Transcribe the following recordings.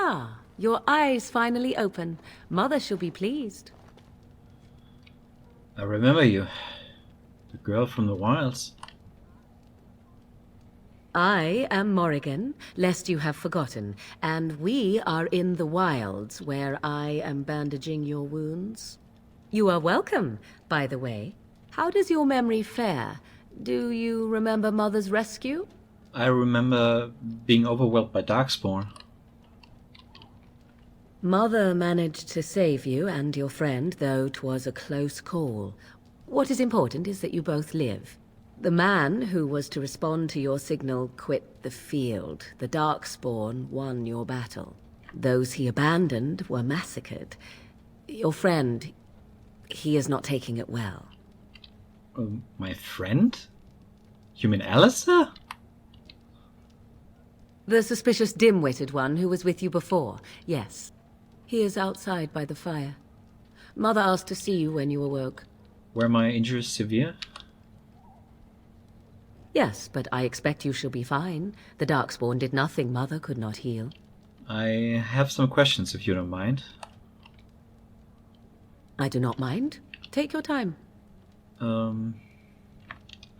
Ah, your eyes finally open. Mother shall be pleased. I remember you. The girl from the wilds. I am Morrigan, lest you have forgotten, and we are in the wilds where I am bandaging your wounds. You are welcome, by the way. How does your memory fare? Do you remember Mother's rescue? I remember being overwhelmed by Darkspawn. Mother managed to save you and your friend, though 'twas a close call. What is important is that you both live. The man who was to respond to your signal quit the field. The Darkspawn won your battle. Those he abandoned were massacred. Your friend, he is not taking it well. My friend? You mean Alistair? The suspicious dim-witted one who was with you before, yes. He is outside by the fire. Mother asked to see you when you awoke. Were my injuries severe? Yes, but I expect you shall be fine. The Darkspawn did nothing Mother could not heal. I have some questions, if you don't mind. I do not mind. Take your time. Are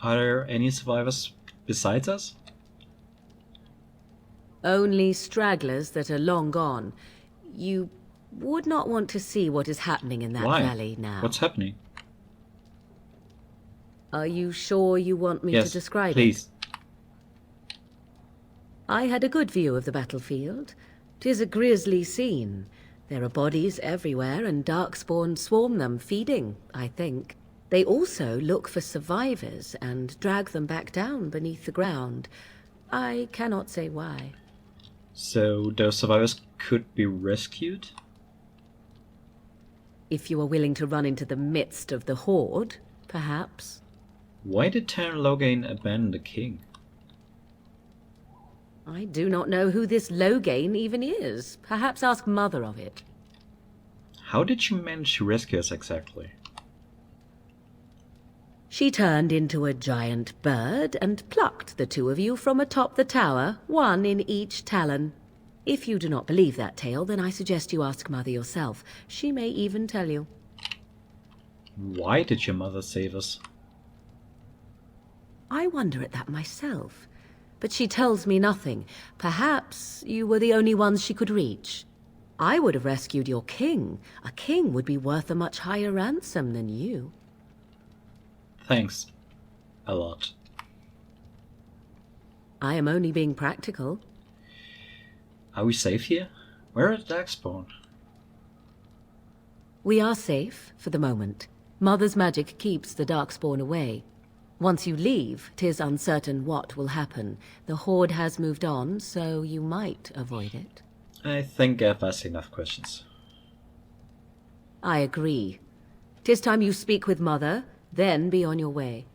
there any survivors besides us? Only stragglers that are long gone. You would not want to see what is happening in that Why? valley now. What's happening? Are you sure you want me Yes, to describe please. it? I had a good view of the battlefield. 'Tis a grisly scene. There are bodies everywhere, and Darkspawn swarm them, feeding, I think. They also look for survivors and drag them back down beneath the ground. I cannot say why. So those survivors could be rescued? If you are willing to run into the midst of the horde, perhaps. Why did Terran Logain abandon the king? I do not know who this Logain even is. Perhaps ask Mother of it. How did she manage to rescue us exactly? She turned into a giant bird and plucked the two of you from atop the tower, one in each talon. If you do not believe that tale, then I suggest you ask Mother yourself. She may even tell you. Why did your mother save us? I wonder at that myself. But she tells me nothing. Perhaps you were the only ones she could reach. I would have rescued your king. A king would be worth a much higher ransom than you. Thanks. A lot. I am only being practical. Are we safe here? Where is Darkspawn? We are safe, for the moment. Mother's magic keeps the Darkspawn away. Once you leave, 'tis uncertain what will happen. The Horde has moved on, so you might avoid it. I think I've asked enough questions. I agree. 'Tis time you speak with Mother, then be on your way.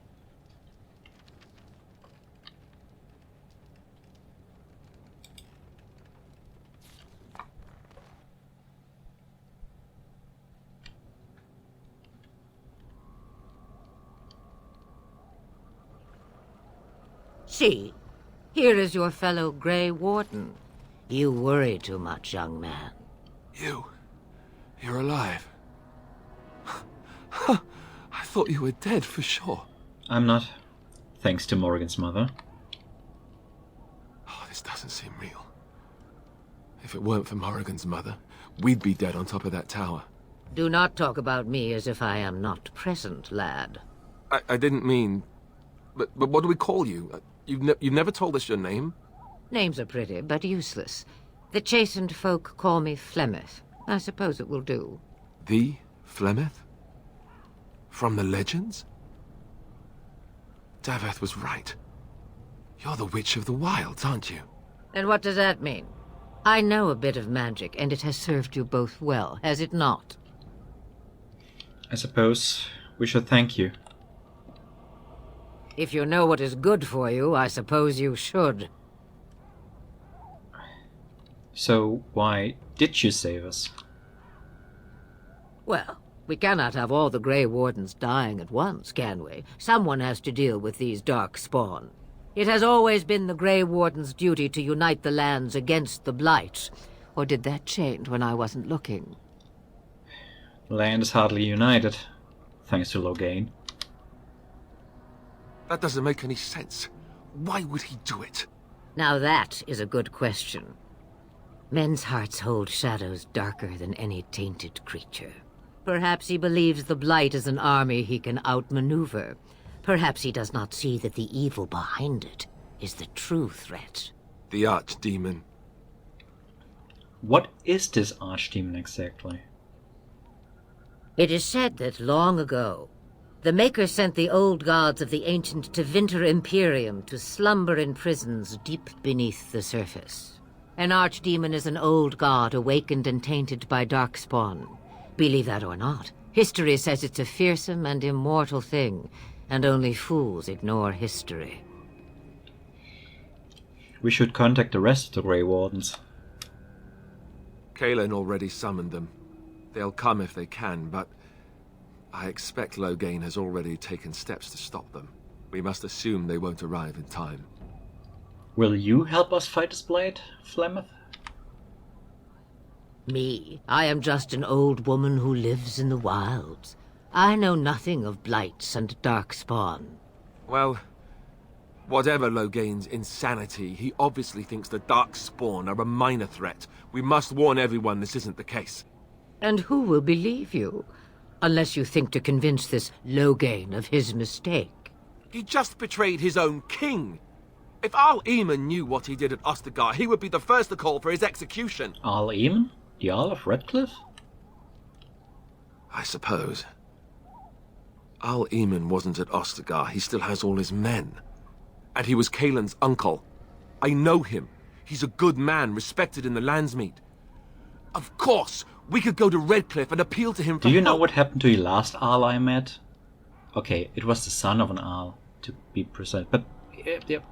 See, here is your fellow Grey Warden. You worry too much, young man. You're alive. I thought you were dead for sure. I'm not, thanks to Morrigan's mother. Oh, this doesn't seem real. If it weren't for Morrigan's mother, we'd be dead on top of that tower. Do not talk about me as if I am not present, lad. I didn't mean... But what do we call you? You've never told us your name? Names are pretty, but useless. The chastened folk call me Flemeth. I suppose it will do. The Flemeth? From the legends? Daveth was right. You're the Witch of the Wilds, aren't you? And what does that mean? I know a bit of magic, and it has served you both well, has it not? I suppose we should thank you. If you know what is good for you, I suppose you should. So why did you save us? Well, we cannot have all the Grey Wardens dying at once, can we? Someone has to deal with these dark spawn. It has always been the Grey Warden's duty to unite the lands against the Blight, Or did that change when I wasn't looking? The land is hardly united, thanks to Logain. That doesn't make any sense. Why would he do it? Now that is a good question. Men's hearts hold shadows darker than any tainted creature. Perhaps he believes the Blight is an army he can outmaneuver. Perhaps he does not see that the evil behind it is the true threat. The Archdemon. What is this Archdemon exactly? It is said that long ago, the Maker sent the old gods of the ancient Tevinter Imperium to slumber in prisons deep beneath the surface. An archdemon is an old god awakened and tainted by darkspawn. Believe that or not, history says it's a fearsome and immortal thing, and only fools ignore history. We should contact the rest of the Grey Wardens. Kaelin already summoned them. They'll come if they can, but I expect Logain has already taken steps to stop them. We must assume they won't arrive in time. Will you help us fight this Blight, Flemeth? Me? I am just an old woman who lives in the wilds. I know nothing of blights and darkspawn. Well, whatever Logain's insanity, he obviously thinks the Darkspawn are a minor threat. We must warn everyone this isn't the case. And who will believe you? Unless you think to convince this Logain of his mistake. He just betrayed his own king. If Arl Eamon knew what he did at Ostagar, he would be the first to call for his execution. Arl Eamon? The Jarl of Redcliffe? I suppose. Arl Eamon wasn't at Ostagar. He still has all his men. And he was Kaelin's uncle. I know him. He's a good man, respected in the Landsmeet. Of course, we could go to Redcliffe and appeal to him for Do you know help. what happened to the last Arl I met? Okay, it was the son of an Arl, to be precise. But,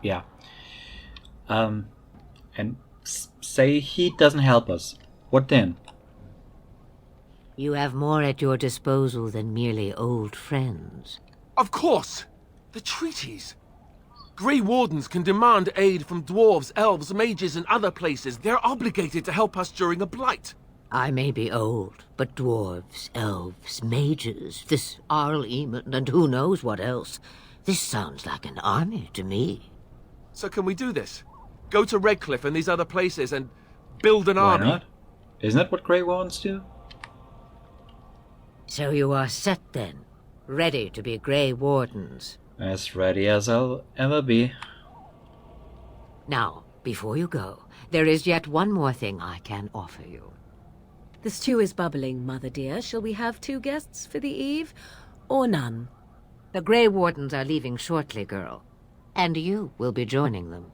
yeah. And say he doesn't help us. What then? You have more at your disposal than merely old friends. Of course! The treaties! Grey Wardens can demand aid from dwarves, elves, mages, and other places. They're obligated to help us during a blight. I may be old, but dwarves, elves, mages, this Arl Eamon, and who knows what else. This sounds like an army to me. So can we do this? Go to Redcliffe and these other places and build an Why army? not? Isn't that what Grey Wardens do? So you are set then, ready to be Grey Wardens. As ready as I'll ever be. Now, before you go, there is yet one more thing I can offer you. The stew is bubbling, Mother dear. Shall we have 2 guests for the eve, or none? The Grey Wardens are leaving shortly, girl. And you will be joining them.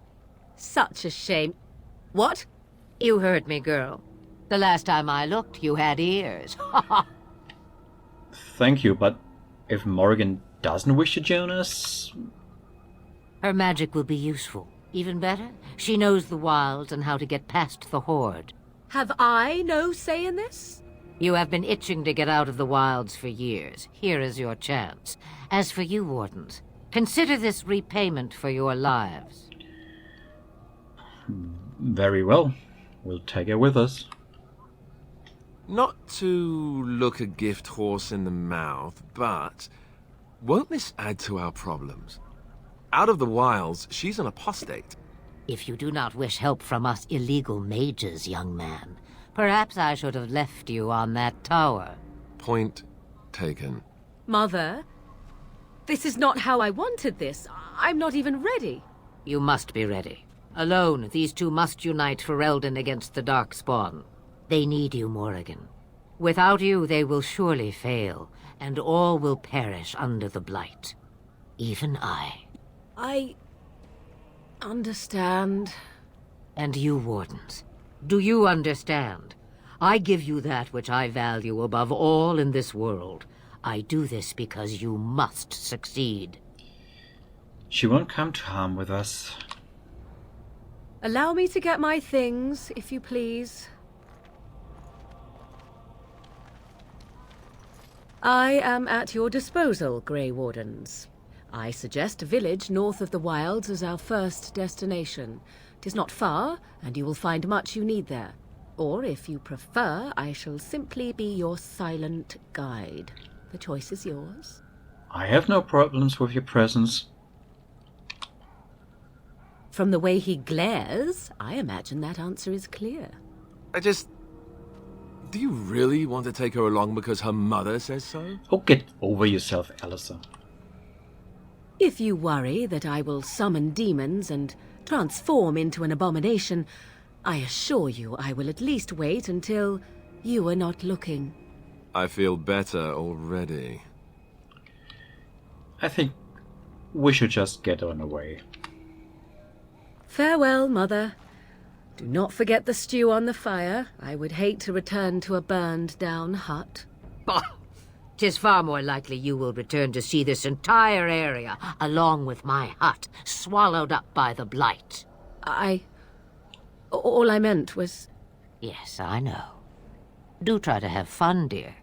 Such a shame. What? You heard me, girl. The last time I looked, you had ears. Thank you, but if Morrigan doesn't wish to join us... Her magic will be useful. Even better, she knows the wilds and how to get past the Horde. Have I no say in this? You have been itching to get out of the wilds for years. Here is your chance. As for you, Wardens, consider this repayment for your lives. Very well. We'll take it with us. Not to look a gift horse in the mouth, but won't this add to our problems? Out of the wilds, she's an apostate. If you do not wish help from us illegal mages, young man, perhaps I should have left you on that tower. Point taken. Mother, this is not how I wanted this. I'm not even ready. You must be ready. Alone, these 2 must unite for Eldon against the Darkspawn. They need you, Morrigan. Without you, they will surely fail, and all will perish under the Blight. Even I. I understand. And you, Wardens, do you understand? I give you that which I value above all in this world. I do this because you must succeed. She won't come to harm with us. Allow me to get my things, if you please. I am at your disposal, Grey Wardens. I suggest a village north of the wilds as our first destination. 'Tis not far, and you will find much you need there. Or, if you prefer, I shall simply be your silent guide. The choice is yours. I have no problems with your presence. From the way he glares, I imagine that answer is clear. Do you really want to take her along because her mother says so? Oh, get over yourself, Alistair. If you worry that I will summon demons and transform into an abomination, I assure you I will at least wait until you are not looking. I feel better already. I think we should just get on our way. Farewell, Mother. Do not forget the stew on the fire. I would hate to return to a burned-down hut. Bah! 'Tis far more likely you will return to see this entire area, along with my hut, swallowed up by the blight. All I meant was... Yes, I know. Do try to have fun, dear.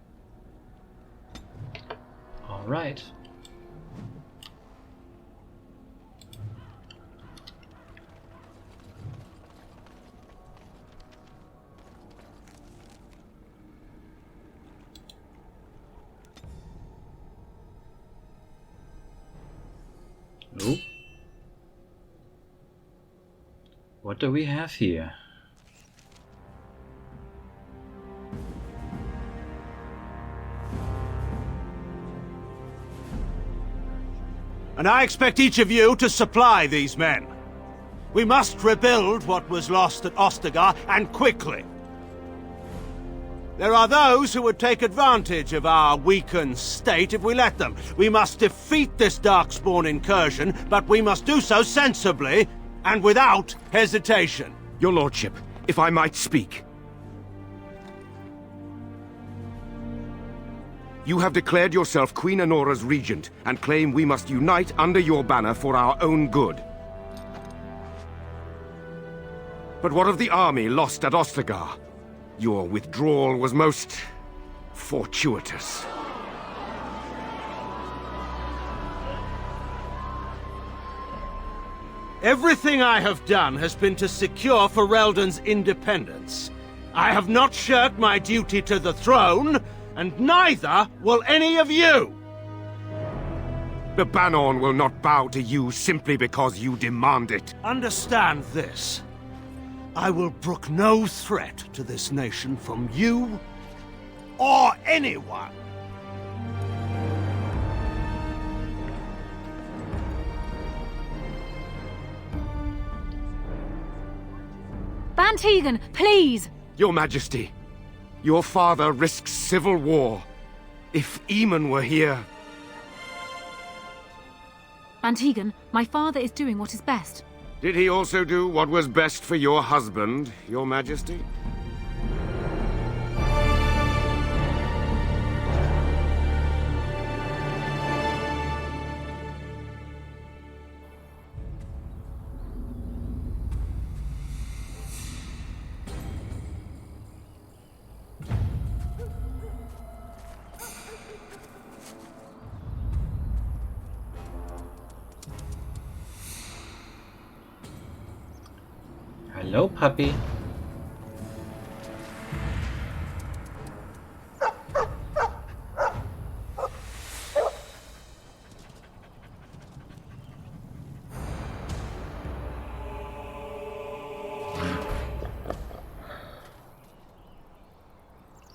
All right. Oh. What do we have here? And I expect each of you to supply these men. We must rebuild what was lost at Ostagar, and quickly. There are those who would take advantage of our weakened state if we let them. We must defeat this Darkspawn incursion, but we must do so sensibly and without hesitation. Your lordship, if I might speak. You have declared yourself Queen Anora's regent, and claim we must unite under your banner for our own good. But what of the army lost at Ostagar? Your withdrawal was most fortuitous. Everything I have done has been to secure Ferelden's independence. I have not shirked my duty to the throne, and neither will any of you! The Banorn will not bow to you simply because you demand it. Understand this. I will brook no threat to this nation from you or anyone. Bantegan, please! Your Majesty, your father risks civil war. If Eamon were here... Bantegan, my father is doing what is best. Did he also do what was best for your husband, your Majesty? Hello, puppy.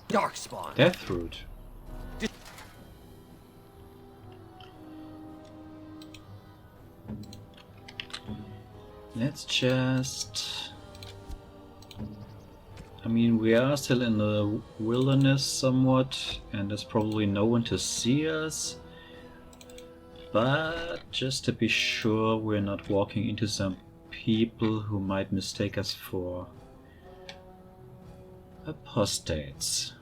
Darkspawn. Deathroot. Let's just... I mean, we are still in the wilderness somewhat, and there's probably no one to see us. But just to be sure we're not walking into some people who might mistake us for apostates.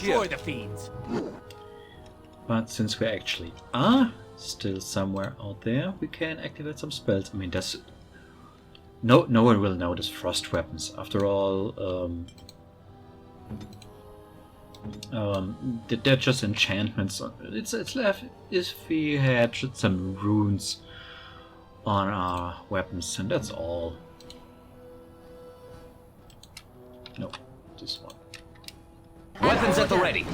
destroy the fiends. But since we actually are still somewhere out there, we can activate some spells. I mean, that's... No one will notice frost weapons. After all, they're just enchantments. It's left if we had some runes on our weapons, and that's all. No, this one. Weapons at the ready.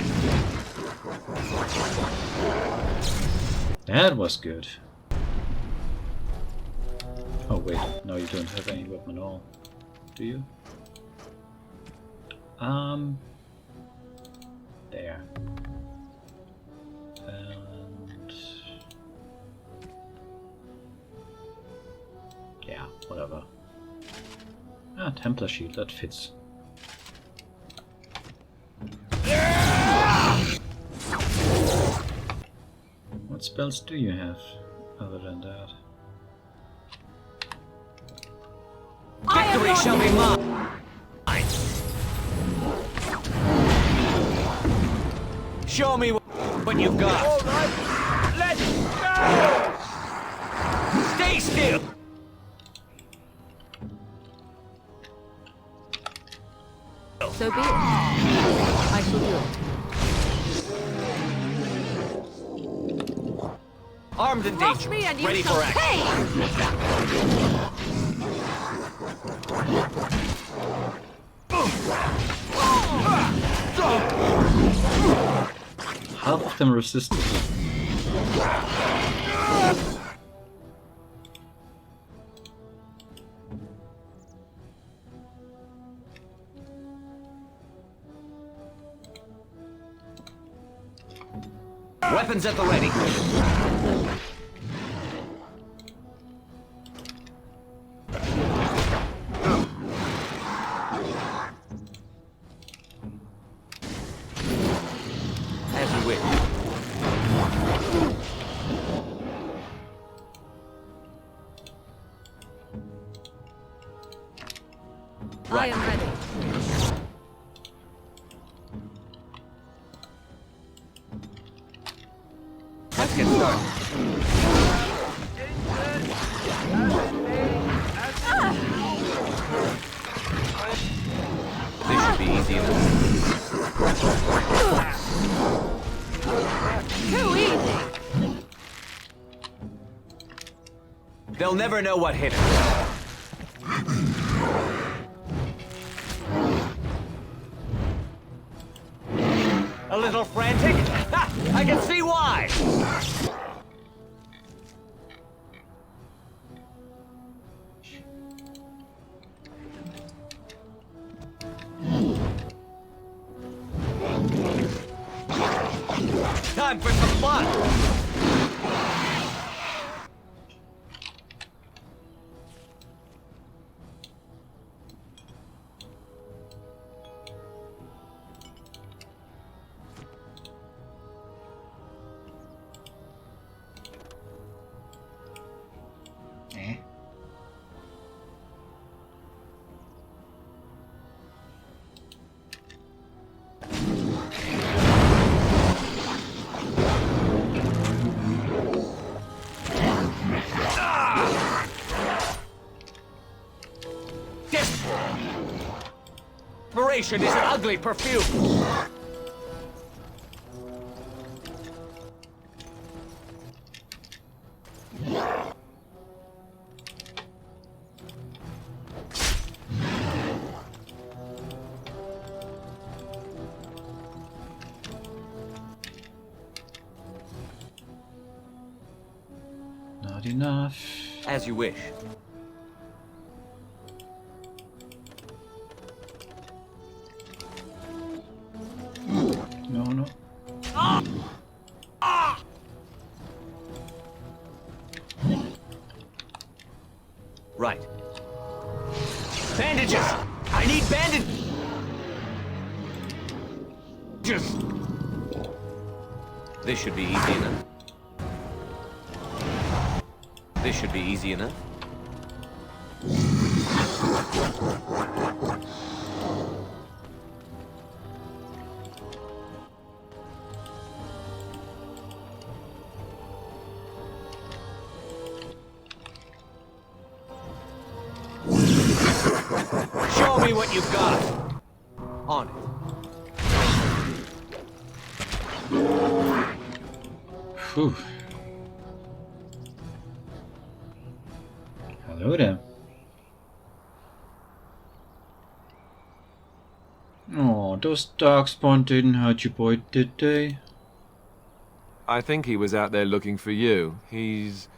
That was good. Oh wait, no, you don't have any weapon at all, do you? There. And... yeah, whatever. Ah, Templar shield, that fits. What spells do you have other than that? Victory shall be mine. Show me what you've got. All right, let's go. Stay still. So be it. I shall do it. Armed and Cross dangerous. me and you Ready shall for action. pay! Half of them resisted. Weapons at the ready. As you wish. I am ready. Let's get started. This should be easy enough. Too easy! They'll never know what hit it. A little frantic? Ha! I can see why! Time for some fun! Desperation is an ugly perfume. Not enough. As you wish. No. Right. Bandages! I need bandages! This should be easy enough. This should be easy enough. me what you've got. On it. Whew. Hello there. Oh, those darkspawn didn't hurt you, boy, did they? I think he was out there looking for you. He's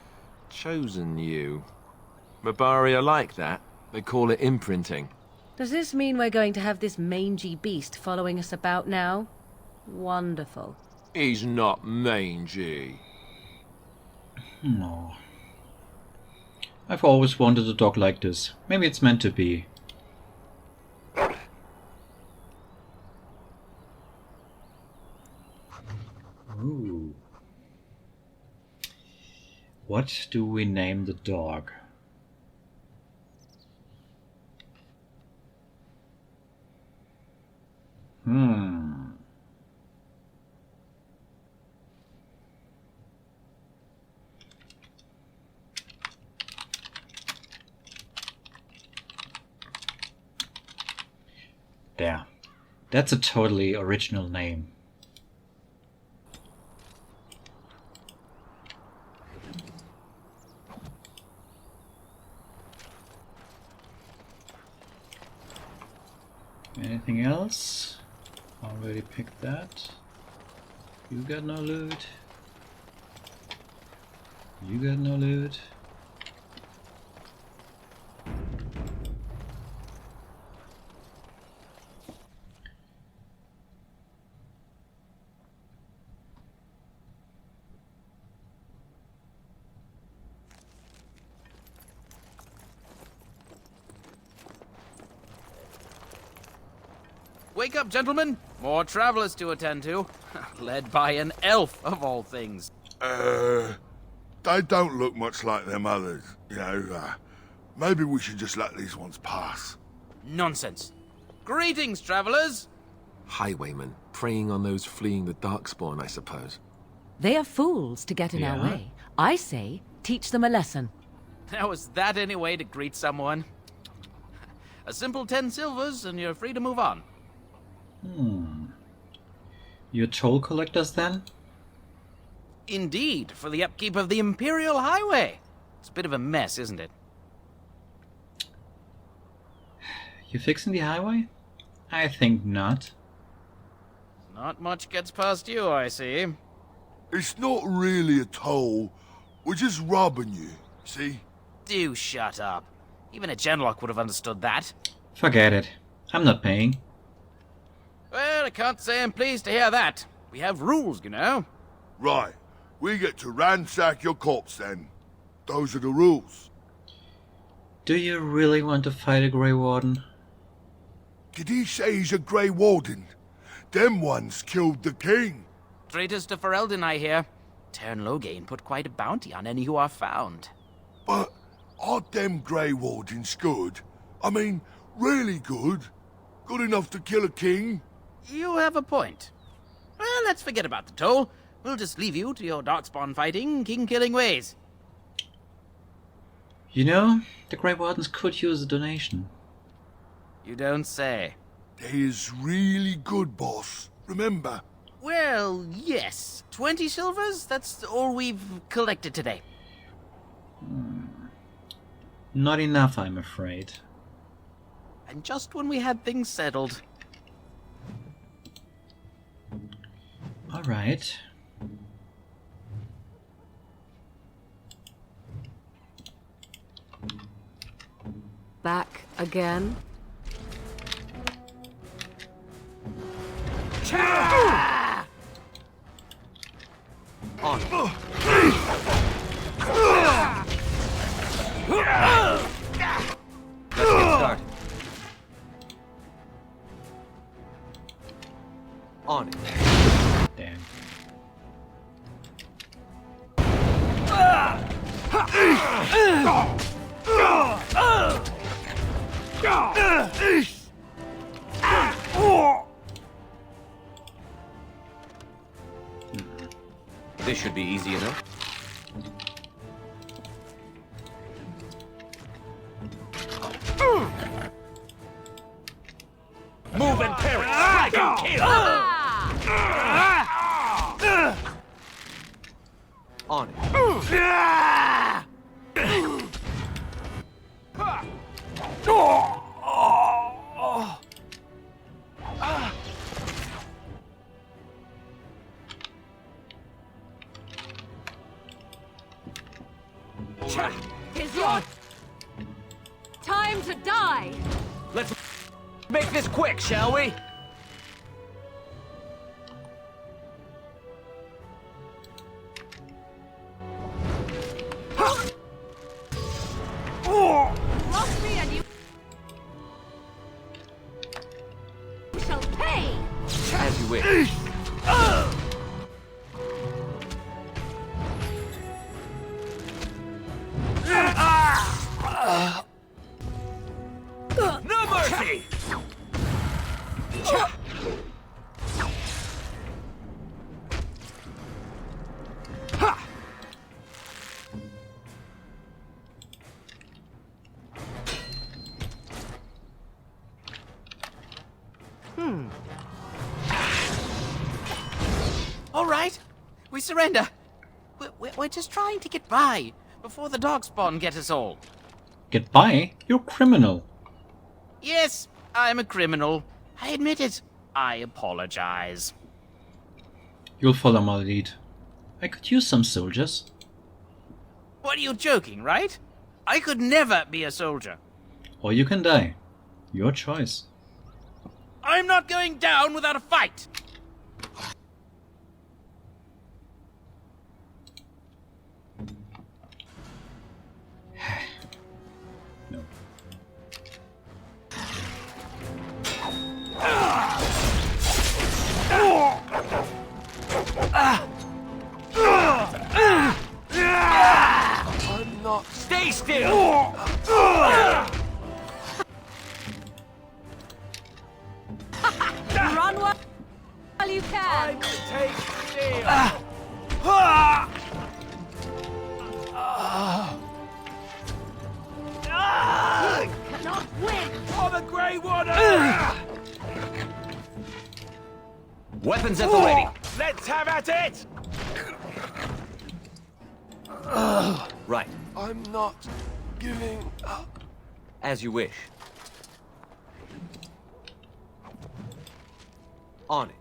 chosen you. Mabari are like that. They call it imprinting. Does this mean we're going to have this mangy beast following us about now? Wonderful. He's not mangy. No. I've always wanted a dog like this. Maybe it's meant to be. Ooh. What do we name the dog? There. That's a totally original name. Anything else? Already picked that. You got no loot. You got no loot. Wake up, gentlemen! More travelers to attend to. Led by an elf, of all things. They don't look much like them others, you know. Maybe we should just let these ones pass. Nonsense. Greetings, travelers! Highwaymen, preying on those fleeing the Darkspawn, I suppose. They are fools to get in our way. I say, teach them a lesson. Now, is that any way to greet someone? A simple 10 silvers, and you're free to move on. You're toll collectors then? Indeed, for the upkeep of the Imperial Highway. It's a bit of a mess, isn't it? You fixing the highway? I think not. Not much gets past you, I see. It's not really a toll. We're just robbing you, see? Do shut up. Even a Genlock would have understood that. Forget it. I'm not paying. Well, I can't say I'm pleased to hear that. We have rules, you know. Right. We get to ransack your corpse then. Those are the rules. Do you really want to fight a Grey Warden? Did he say he's a Grey Warden? Them ones killed the king. Traitors to Ferelden, I hear. Tern Loghain put quite a bounty on any who are found. But aren't them Grey Wardens good? I mean, really good? Good enough to kill a king? You have a point. Well, let's forget about the toll. We'll just leave you to your darkspawn fighting, king-killing ways. You know, the Grey Wardens could use a donation. You don't say. They is really good, boss. Remember? Well, yes. 20 silvers? That's all we've collected today. Not enough, I'm afraid. And just when we had things settled. All right. Back again? On. Let's get started. On it. Damn. This should be easy enough. Move and parry, strike and kill! On it. Is your time to die? Let's make this quick, shall we? Lost me and you shall pay! As you wish. No mercy! All right, we surrender. We're just trying to get by before the Darkspawn get us all. Get by? You're a criminal. Yes, I'm a criminal. I admit it. I apologize. You'll follow my lead. I could use some soldiers. What are you joking, right? I could never be a soldier. Or you can die. Your choice. I'm not going down without a fight. No. I'm not. Stay still! Run while you can! Take steel! Cannot win! For the Grey Water! Weapons at the ready. Let's have at it! Right, I'm not giving up. as you wish. On it.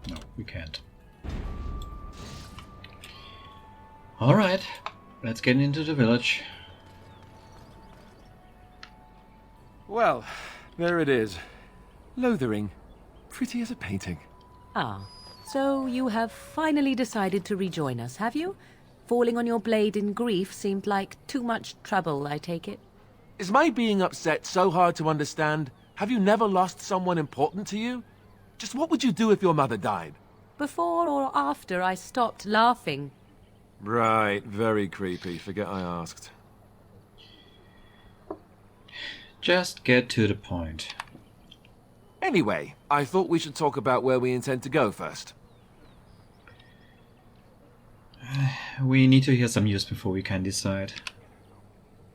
No, we can't. Alright, let's get into the village. Well, there it is. Lothering. Pretty as a painting. Ah, so you have finally decided to rejoin us, have you? Falling on your blade in grief seemed like too much trouble, I take it. Is my being upset so hard to understand? Have you never lost someone important to you? Just what would you do if your mother died? Before or after I stopped laughing. Right, very creepy. Forget I asked. Just get to the point. Anyway, I thought we should talk about where we intend to go first. We need to hear some news before we can decide.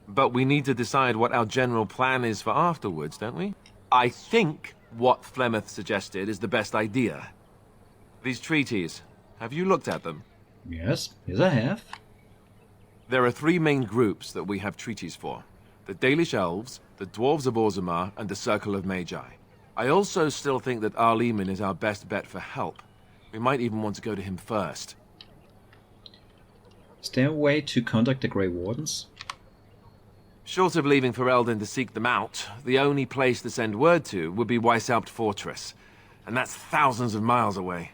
But we need to decide what our general plan is for afterwards, don't we? I think what Flemeth suggested is the best idea. These treaties, have you looked at them? Yes, I have. There are three main groups that we have treaties for. The Dalish Elves, the Dwarves of Orzammar, and the Circle of Magi. I also still think that Arleman is our best bet for help. We might even want to go to him first. Is there a way to contact the Grey Wardens? Short of leaving Ferelden to seek them out, the only place to send word to would be Weishaupt Fortress. And that's thousands of miles away.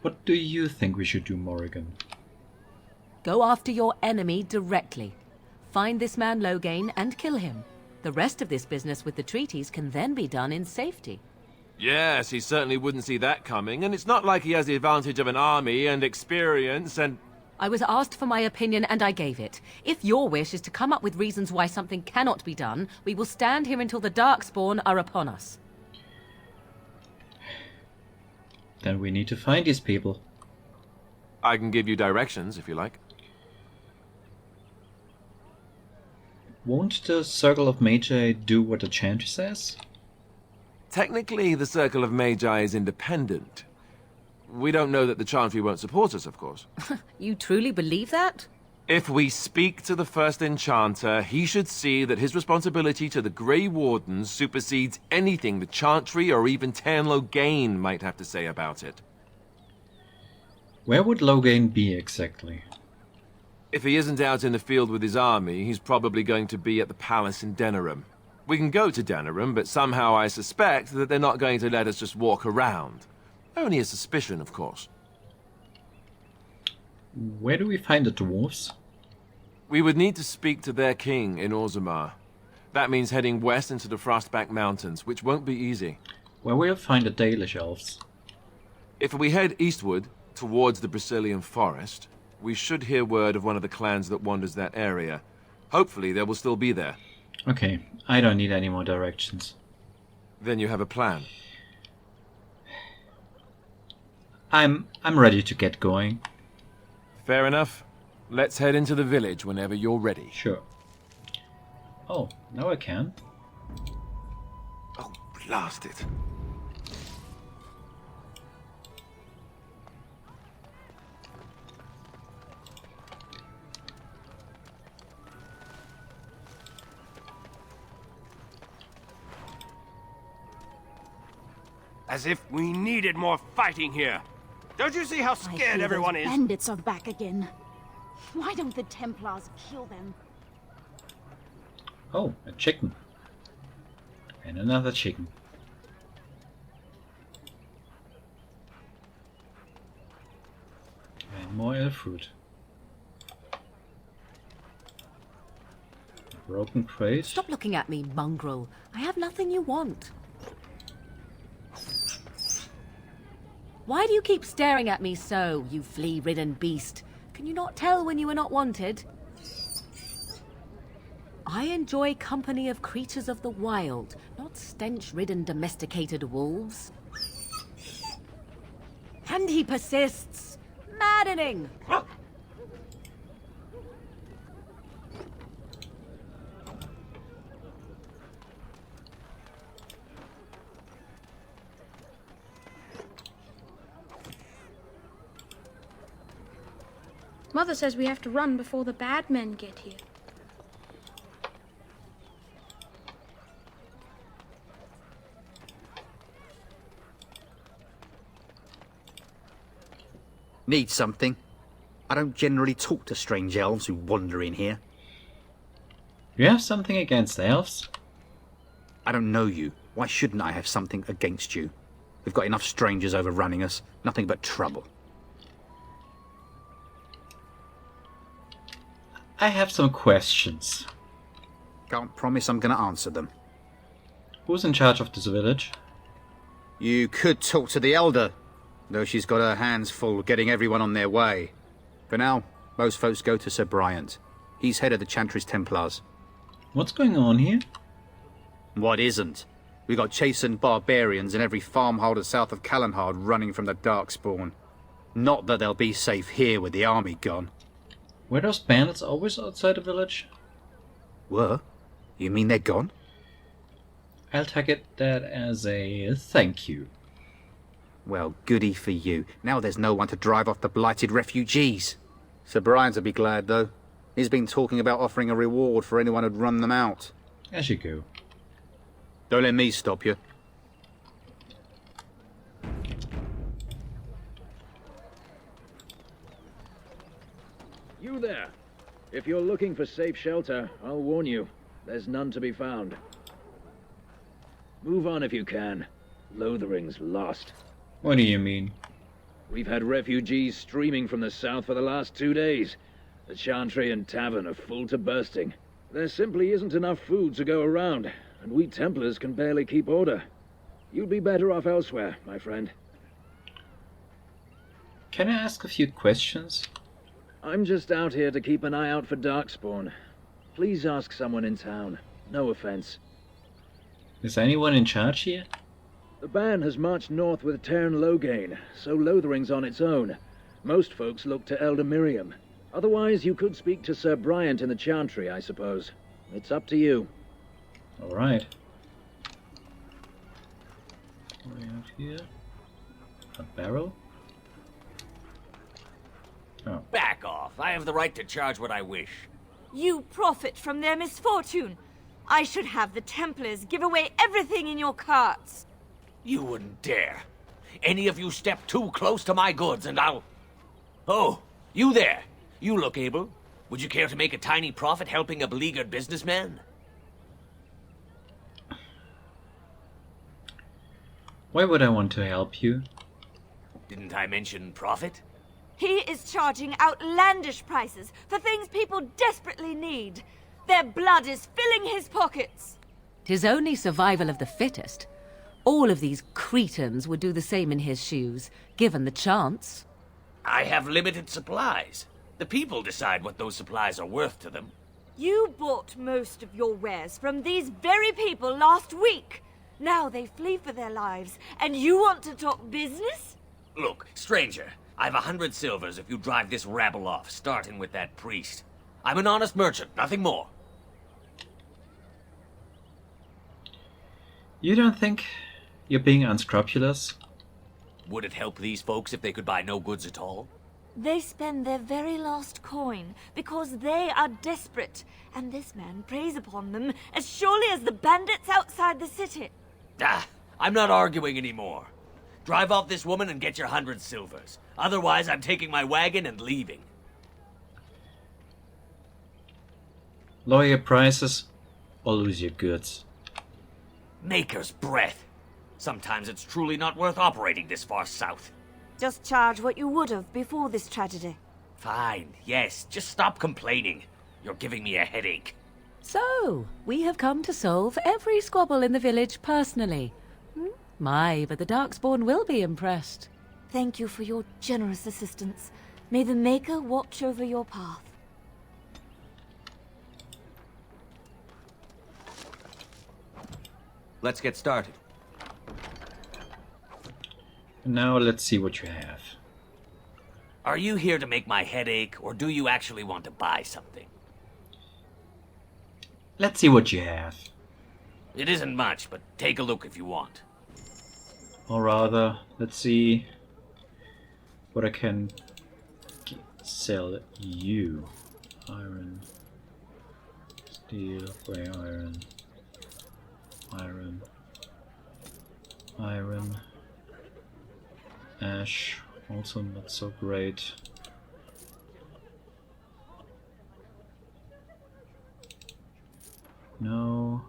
What do you think we should do, Morrigan? Go after your enemy directly. Find this man Loghain and kill him. The rest of this business with the treaties can then be done in safety. Yes, he certainly wouldn't see that coming, and it's not like he has the advantage of an army and experience and... I was asked for my opinion and I gave it. If your wish is to come up with reasons why something cannot be done, we will stand here until the Darkspawn are upon us. Then we need to find these people. I can give you directions, if you like. Won't the Circle of Magi do what the Chantry says? Technically, the Circle of Magi is independent. We don't know that the Chantry won't support us, of course. You truly believe that? If we speak to the first Enchanter, he should see that his responsibility to the Grey Wardens supersedes anything the Chantry or even Ten Loghain might have to say about it. Where would Loghain be exactly? If he isn't out in the field with his army, he's probably going to be at the palace in Denerim. We can go to Denerim, but somehow I suspect that they're not going to let us just walk around. Only a suspicion, of course. Where do we find the dwarves? We would need to speak to their king in Orzammar. That means heading west into the Frostback Mountains, which won't be easy. Where will we find the Dalish elves? If we head eastward, towards the Brazilian forest, we should hear word of one of the clans that wanders that area. Hopefully they will still be there. Okay, I don't need any more directions. Then you have a plan. I'm ready to get going. Fair enough. Let's head into the village whenever you're ready. Sure. Oh, now I can. Oh, blast it. As if we needed more fighting here. Don't you see how scared everyone is? Bandits are back again. Why don't the Templars kill them? Oh, a chicken. And another chicken. And more elf fruit. A broken crate. Stop looking at me, mongrel. I have nothing you want. Why do you keep staring at me so, you flea-ridden beast? Can you not tell when you are not wanted? I enjoy company of creatures of the wild, not stench-ridden domesticated wolves. And he persists. Maddening! Mother says we have to run before the bad men get here. Need something? I don't generally talk to strange elves who wander in here. You have something against elves? I don't know you. Why shouldn't I have something against you? We've got enough strangers overrunning us. Nothing but trouble. I have some questions. Can't promise I'm going to answer them. Who's in charge of this village? You could talk to the Elder, though she's got her hands full getting everyone on their way. For now, most folks go to Sir Bryant. He's head of the Chantry's Templars. What's going on here? What isn't? We got chastened barbarians in every farmholder south of Callanhard running from the Darkspawn. Not that they'll be safe here with the army gone. Were those bandits always outside the village? Were? You mean they're gone? I'll take it that as a thank you. Well, goody for you. Now there's no one to drive off the blighted refugees. Sir Brian'll be glad, though. He's been talking about offering a reward for anyone who'd run them out. As you go. Don't let me stop you. You there. If you're looking for safe shelter, I'll warn you. There's none to be found. Move on if you can. Lothering's lost. What do you mean? We've had refugees streaming from the south for the last 2 days. The Chantry and Tavern are full to bursting. There simply isn't enough food to go around, and we Templars can barely keep order. You'd be better off elsewhere, my friend. Can I ask a few questions? I'm just out here to keep an eye out for Darkspawn. Please ask someone in town. No offense. Is anyone in charge here? The band has marched north with Tairn Loghain, so Lothering's on its own. Most folks look to Elder Miriam. Otherwise, you could speak to Sir Bryant in the Chantry, I suppose. It's up to you. Alright. What do we have here? A barrel? Oh. Back off. I have the right to charge what I wish. You profit from their misfortune. I should have the Templars give away everything in your carts. You wouldn't dare. Any of you step too close to my goods and I'll... Oh, you there. You look able. Would you care to make a tiny profit helping a beleaguered businessman? Why would I want to help you? Didn't I mention profit? He is charging outlandish prices for things people desperately need. Their blood is filling his pockets. 'Tis only survival of the fittest. All of these cretins would do the same in his shoes, given the chance. I have limited supplies. The people decide what those supplies are worth to them. You bought most of your wares from these very people last week. Now they flee for their lives, and you want to talk business? Look, stranger, I've 100 silvers if you drive this rabble off, starting with that priest. I'm an honest merchant, nothing more. You don't think you're being unscrupulous? Would it help these folks if they could buy no goods at all? They spend their very last coin because they are desperate, and this man preys upon them as surely as the bandits outside the city. Ah, I'm not arguing anymore. Drive off this woman and get your 100 silvers. Otherwise, I'm taking my wagon and leaving. Lower your prices or lose your goods. Maker's breath. Sometimes it's truly not worth operating this far south. Just charge what you would have before this tragedy. Fine, yes, just stop complaining. You're giving me a headache. So, we have come to solve every squabble in the village personally. My, but the Darkspawn will be impressed. Thank you for your generous assistance. May the Maker watch over your path. Let's get started. Now let's see what you have. Are you here to make my head ache, or do you actually want to buy something? Let's see what you have. It isn't much, but take a look if you want. Or rather, let's see what I can sell you. Iron, steel, gray iron, iron, ash, also not so great. No.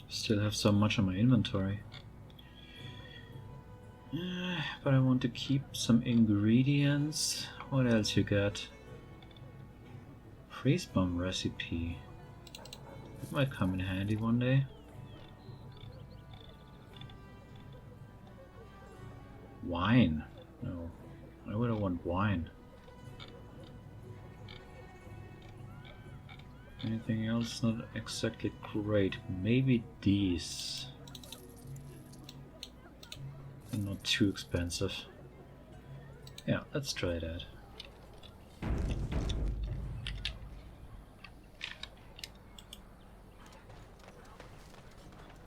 Still have so much on my inventory. But I want to keep some ingredients. What else you got? Freeze bomb recipe. That might come in handy one day. Wine. No. Why would I want wine? Anything else not exactly great? Maybe these. They're not too expensive. Yeah, let's try that.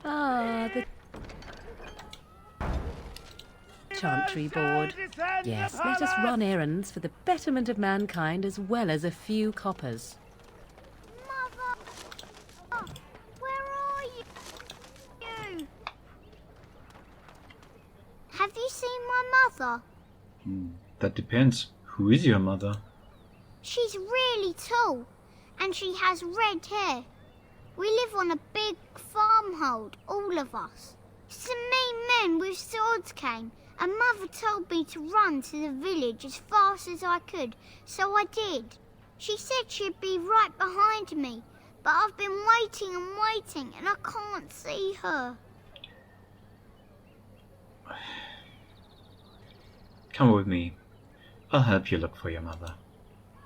Ah, the Chantry board. Yes, let us run errands for the betterment of mankind as well as a few coppers. Have you seen my mother? That depends. Who is your mother? She's really tall, and she has red hair. We live on a big farmhold, all of us. Some mean men with swords came, and Mother told me to run to the village as fast as I could, so I did. She said she'd be right behind me, but I've been waiting and waiting, and I can't see her. Come with me. I'll help you look for your mother.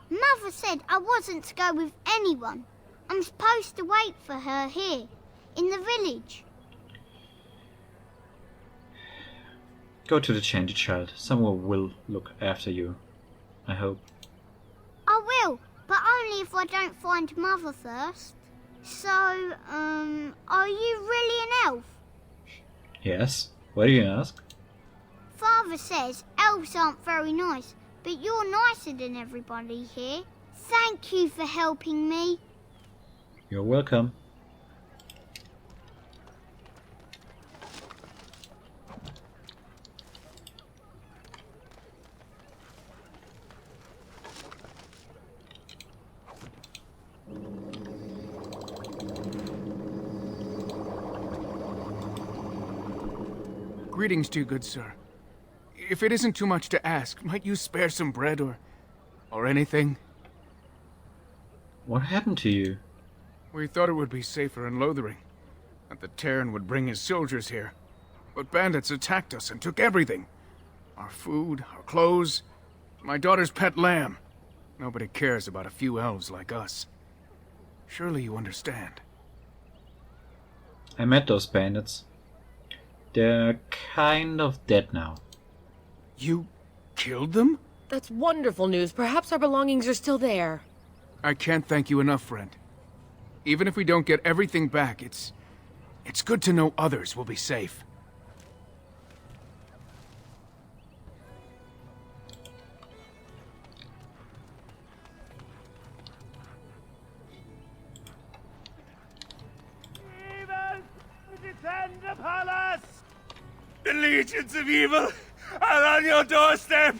Mother said I wasn't to go with anyone. I'm supposed to wait for her here, in the village. Go to the Chanty Child. Someone will look after you. I hope. I will, but only if I don't find Mother first. So, are you really an elf? Yes? Why do you ask? Father says elves aren't very nice, but you're nicer than everybody here. Thank you for helping me. You're welcome. Greetings to you, good sir. If it isn't too much to ask, might you spare some bread or anything? What happened to you? We thought it would be safer in Lothering, that the Terran would bring his soldiers here. But bandits attacked us and took everything. Our food, our clothes, my daughter's pet lamb. Nobody cares about a few elves like us. Surely you understand. I met those bandits. They're kind of dead now. You killed them? That's wonderful news. Perhaps our belongings are still there. I can't thank you enough, friend. Even if we don't get everything back, it's good to know others will be safe. Descend upon us! The legions of evil are on your doorstep.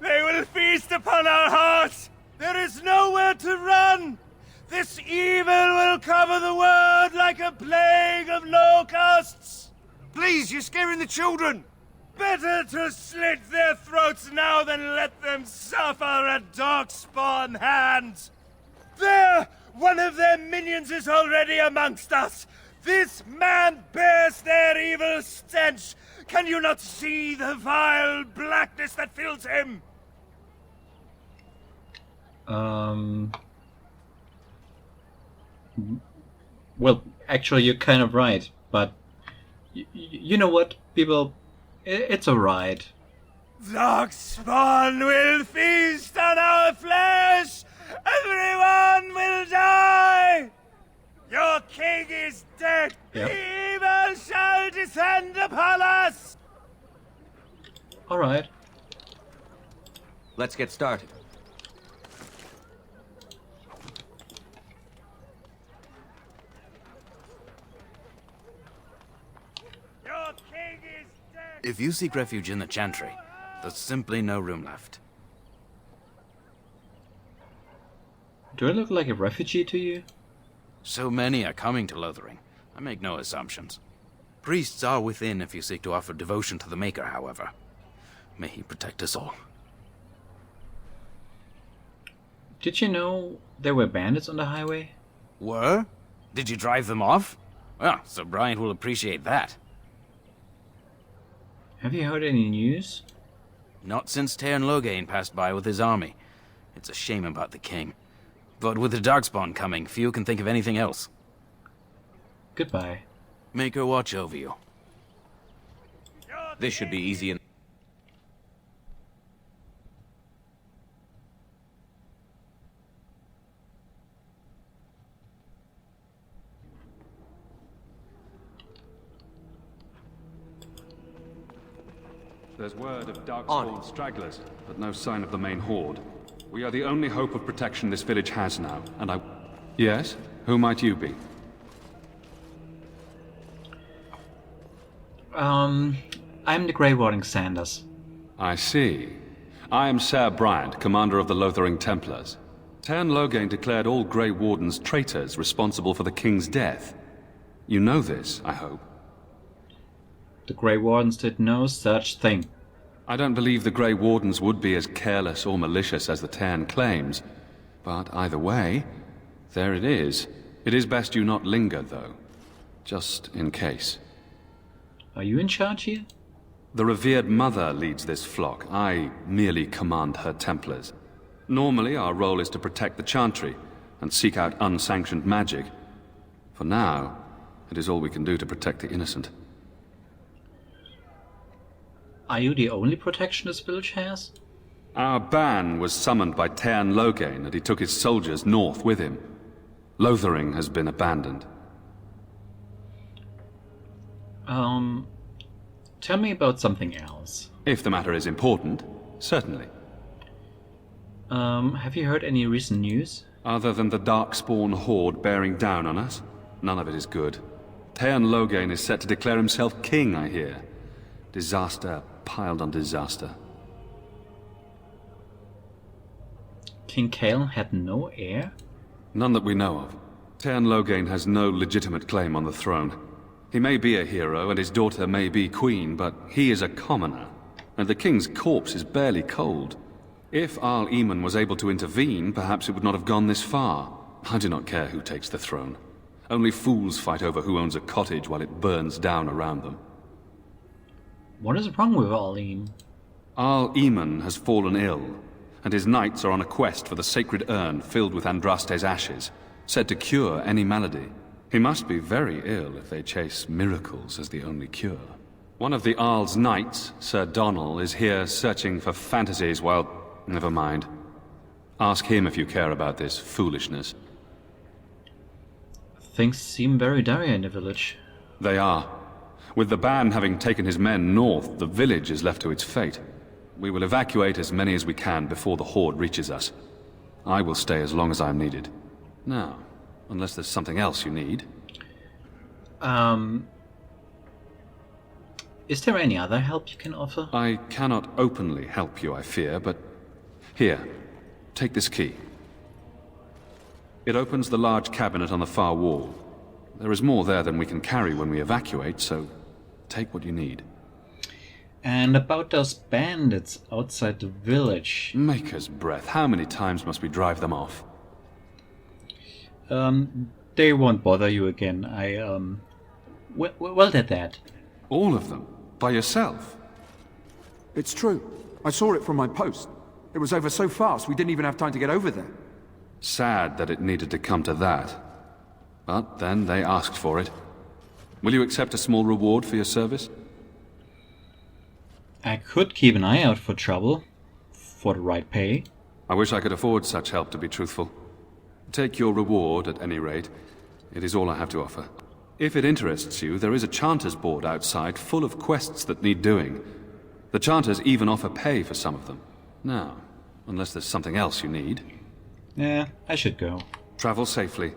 They will feast upon our hearts. There is nowhere to run. This evil will cover the world like a plague of locusts. Please, you're scaring the children. Better to slit their throats now than let them suffer at Darkspawn hands. There! One of their minions is already amongst us. This man bears their evil stench. Can you not see the vile blackness that fills him? Well, actually, you're kind of right, but you know what, people? It's alright. Darkspawn will feast on our flesh! Everyone will die! Your king is dead! Yep. Evil shall descend upon us! Alright. Let's get started. Your king is dead! If you seek refuge in the Chantry, there's simply no room left. Do I look like a refugee to you? So many are coming to Lothering. I make no assumptions. Priests are within if you seek to offer devotion to the Maker, however. May he protect us all. Did you know there were bandits on the highway? Were? Did you drive them off? Well, Sir Brian will appreciate that. Have you heard any news? Not since Tairn Loghain passed by with his army. It's a shame about the king. But with the Darkspawn coming, few can think of anything else. Goodbye. Maker watch over you. This should be easy enough. There's word of Darkspawn stragglers, but no sign of the main horde. We are the only hope of protection this village has now, and I... Yes? Who might you be? I'm the Grey Warding Sanders. I see. I am Sir Bryant, commander of the Lothering Templars. Tern Loghain declared all Grey Wardens traitors responsible for the king's death. You know this, I hope. The Grey Wardens did no such thing. I don't believe the Grey Wardens would be as careless or malicious as the Tern claims. But either way, there it is. It is best you not linger, though. Just in case. Are you in charge here? The revered mother leads this flock. I merely command her Templars. Normally, our role is to protect the Chantry and seek out unsanctioned magic. For now, it is all we can do to protect the innocent. Are you the only protection this village has? Our ban was summoned by Tern Loghain, and he took his soldiers north with him. Lothering has been abandoned. Tell me about something else. If the matter is important, certainly. Have you heard any recent news? Other than the Darkspawn horde bearing down on us, none of it is good. Tern Loghain is set to declare himself king, I hear. Disaster piled on disaster. King Kaelin had no heir? None that we know of. Tern Loghain has no legitimate claim on the throne. He may be a hero, and his daughter may be queen, but he is a commoner, and the king's corpse is barely cold. If Arl Eamon was able to intervene, perhaps it would not have gone this far. I do not care who takes the throne. Only fools fight over who owns a cottage while it burns down around them. What is wrong with Arl Eamon? Arl Eamon has fallen ill, and his knights are on a quest for the sacred urn filled with Andraste's ashes, said to cure any malady. He must be very ill if they chase miracles as the only cure. One of the Arl's knights, Sir Donnell, is here searching for fantasies while... Never mind. Ask him if you care about this foolishness. Things seem very dire in the village. They are. With the ban having taken his men north, the village is left to its fate. We will evacuate as many as we can before the horde reaches us. I will stay as long as I am needed. Now, unless there's something else you need. Is there any other help you can offer? I cannot openly help you, I fear, but... Here, take this key. It opens the large cabinet on the far wall. There is more there than we can carry when we evacuate, so take what you need. And about those bandits outside the village... Maker's breath, how many times must we drive them off? They won't bother you again. Well, they're dead. All of them? By yourself? It's true. I saw it from my post. It was over so fast, we didn't even have time to get over there. Sad that it needed to come to that. But then they asked for it. Will you accept a small reward for your service? I could keep an eye out for trouble. For the right pay. I wish I could afford such help, to be truthful. Take your reward, at any rate. It is all I have to offer. If it interests you, there is a Chanters board outside full of quests that need doing. The Chanters even offer pay for some of them. Now, unless there's something else you need. Yeah, I should go. Travel safely,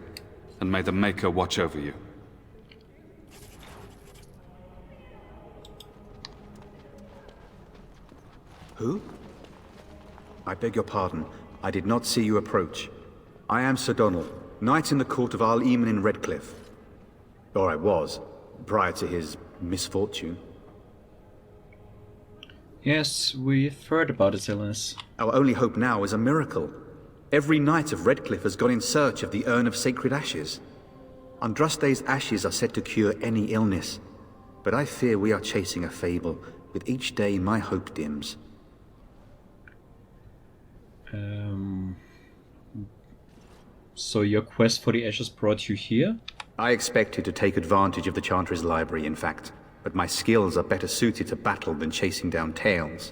and may the Maker watch over you. Who? I beg your pardon. I did not see you approach. I am Sir Donnell, knight in the court of Arl Eamon in Redcliffe. Or I was, prior to his misfortune. Yes, we've heard about his illness. Our only hope now is a miracle. Every knight of Redcliffe has gone in search of the Urn of Sacred Ashes. Andraste's ashes are said to cure any illness. But I fear we are chasing a fable. With each day, my hope dims. So your quest for the ashes brought you here? I expected to take advantage of the Chantry's library, in fact. But my skills are better suited to battle than chasing down tales.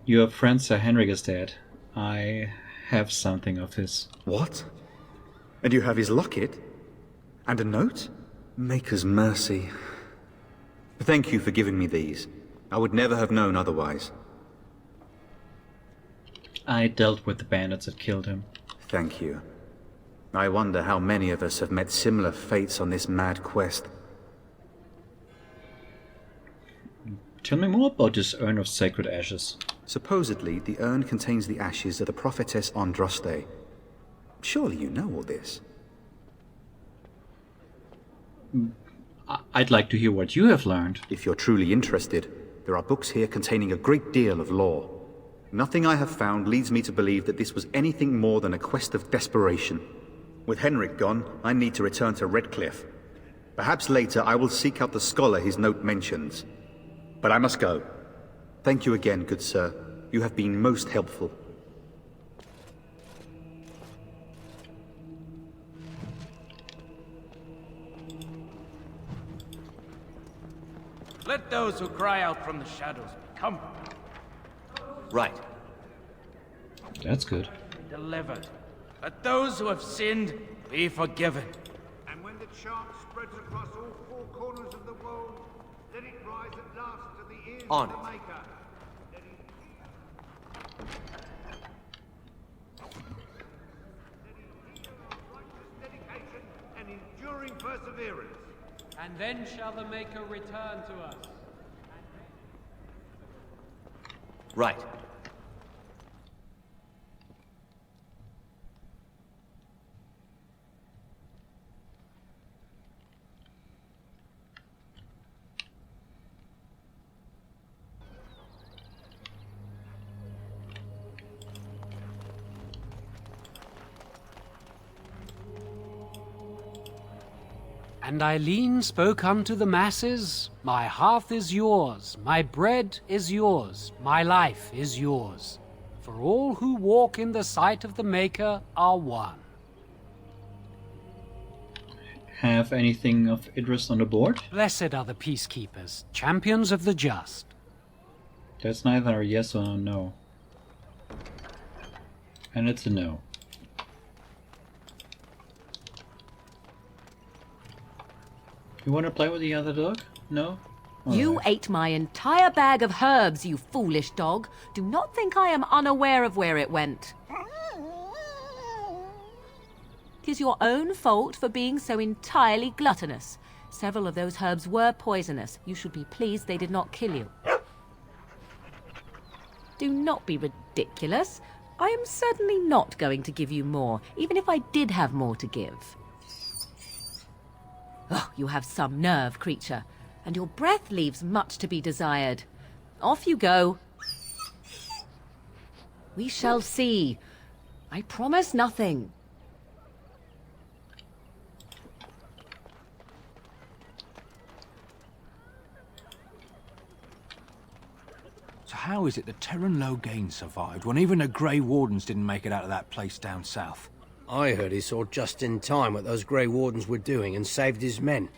Your friend Sir Henrik is dead. I have something of his. What? And you have his locket? And a note? Maker's mercy. Thank you for giving me these. I would never have known otherwise. I dealt with the bandits that killed him. Thank you. I wonder how many of us have met similar fates on this mad quest. Tell me more about this Urn of Sacred Ashes. Supposedly, the urn contains the ashes of the prophetess Andraste. Surely you know all this. I'd like to hear what you have learned. If you're truly interested, there are books here containing a great deal of lore. Nothing I have found leads me to believe that this was anything more than a quest of desperation. With Henrik gone, I need to return to Redcliffe. Perhaps later I will seek out the scholar his note mentions. But I must go. Thank you again, good sir. You have been most helpful. Let those who cry out from the shadows come. Right. That's good. Delivered. Let those who have sinned be forgiven. And when the chant spreads across all four corners of the world, let it rise at last to the ears On of the it. Maker. Let it hear our righteous dedication and enduring perseverance. And then shall the Maker return to us. Right. And Eileen spoke unto the masses, My hearth is yours, my bread is yours, my life is yours. For all who walk in the sight of the Maker are one. Have anything of interest on the board? Blessed are the peacekeepers, champions of the just. That's neither a yes or a no. And it's a no. You want to play with the other dog? No? You ate my entire bag of herbs, you foolish dog. Do not think I am unaware of where it went. 'Tis your own fault for being so entirely gluttonous. Several of those herbs were poisonous. You should be pleased they did not kill you. Do not be ridiculous. I am certainly not going to give you more, even if I did have more to give. Oh, you have some nerve, creature, and your breath leaves much to be desired. Off you go. We shall see. I promise nothing. So how is it that Terran Logain survived when even the Grey Wardens didn't make it out of that place down south? I heard he saw just in time what those Grey Wardens were doing and saved his men.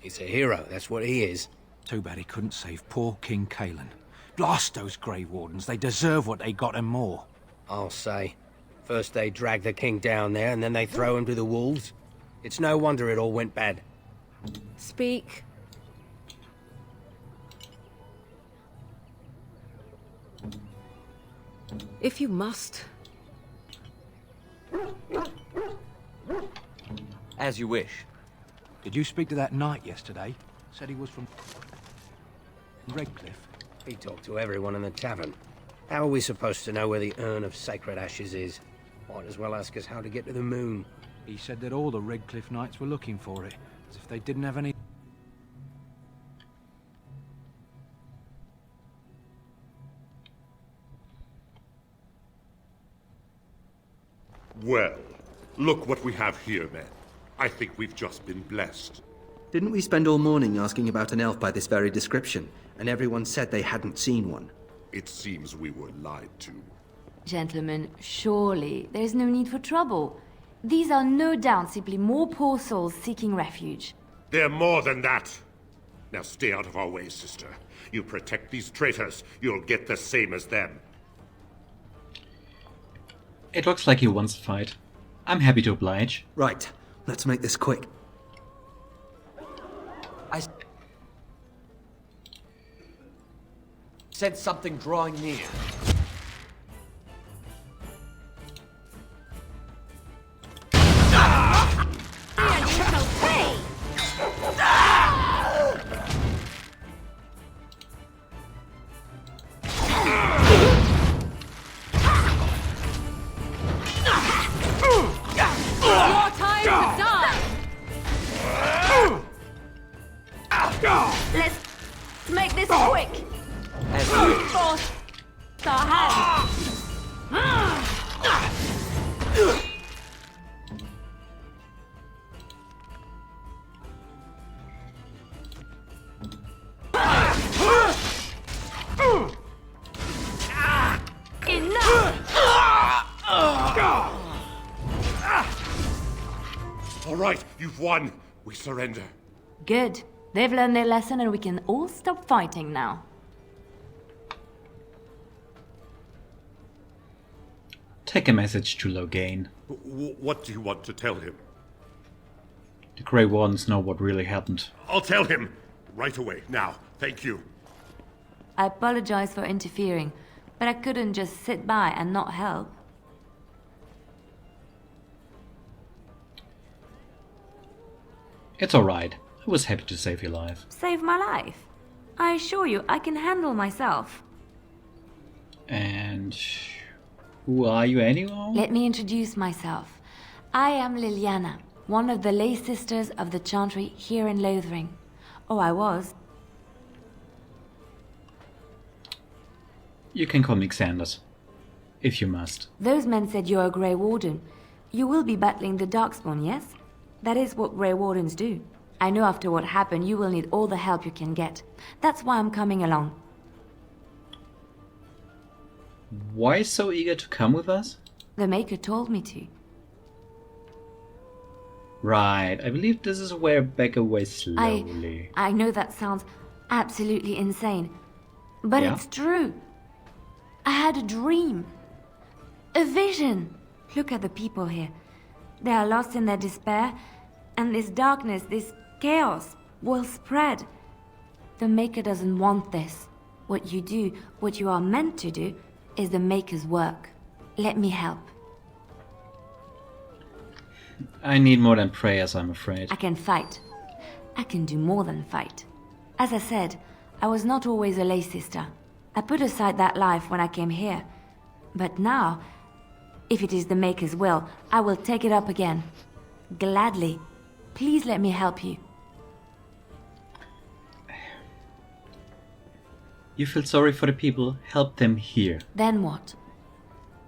He's a hero, that's what he is. Too bad he couldn't save poor King Cailan. Blast those Grey Wardens, they deserve what they got and more. I'll say. First they drag the king down there and then they throw him to the wolves. It's no wonder it all went bad. Speak. If you must. As you wish. Did you speak to that knight yesterday? Said he was from Redcliffe. He talked to everyone in the tavern. How are we supposed to know where the urn of sacred ashes is? Might as well ask us how to get to the moon. He said that all the Redcliffe knights were looking for it, as if they didn't have any... Well, look what we have here, men. I think we've just been blessed. Didn't we spend all morning asking about an elf by this very description, and everyone said they hadn't seen one? It seems we were lied to. Gentlemen, surely there is no need for trouble. These are no doubt simply more poor souls seeking refuge. They're more than that. Now stay out of our way, sister. You protect these traitors, you'll get the same as them. It looks like he wants to fight. I'm happy to oblige. Right, let's make this quick. I said something drawing near. make this quick! As you wish. Force the hand! All right, you've won. We surrender. Good. They've learned their lesson and we can all stop fighting now. Take a message to Logain. What do you want to tell him? The Grey Wardens know what really happened. I'll tell him. Right away, now. Thank you. I apologize for interfering, but I couldn't just sit by and not help. It's alright. I was happy to save your life. Save my life. I assure you, I can handle myself. And who are you anyhow? Let me introduce myself. I am Liliana, one of the lay sisters of the Chantry here in Lothering. Oh, I was. You can call me Xanders, if you must. Those men said you're a Grey Warden. You will be battling the Darkspawn, yes? That is what Grey Wardens do. I know after what happened, you will need all the help you can get. That's why I'm coming along. Why so eager to come with us? The Maker told me to. Right, I believe this is where back away slowly. I know that sounds absolutely insane, but Yeah? it's true. I had a dream. A vision. Look at the people here. They are lost in their despair, and this darkness, this chaos, will spread. The Maker doesn't want this. What you do, what you are meant to do, is the Maker's work. Let me help. I need more than prayers, I'm afraid. I can fight. I can do more than fight. As I said, I was not always a lay sister. I put aside that life when I came here. But now, if it is the Maker's will, I will take it up again. Gladly. Please let me help you. You feel sorry for the people, help them here. Then what?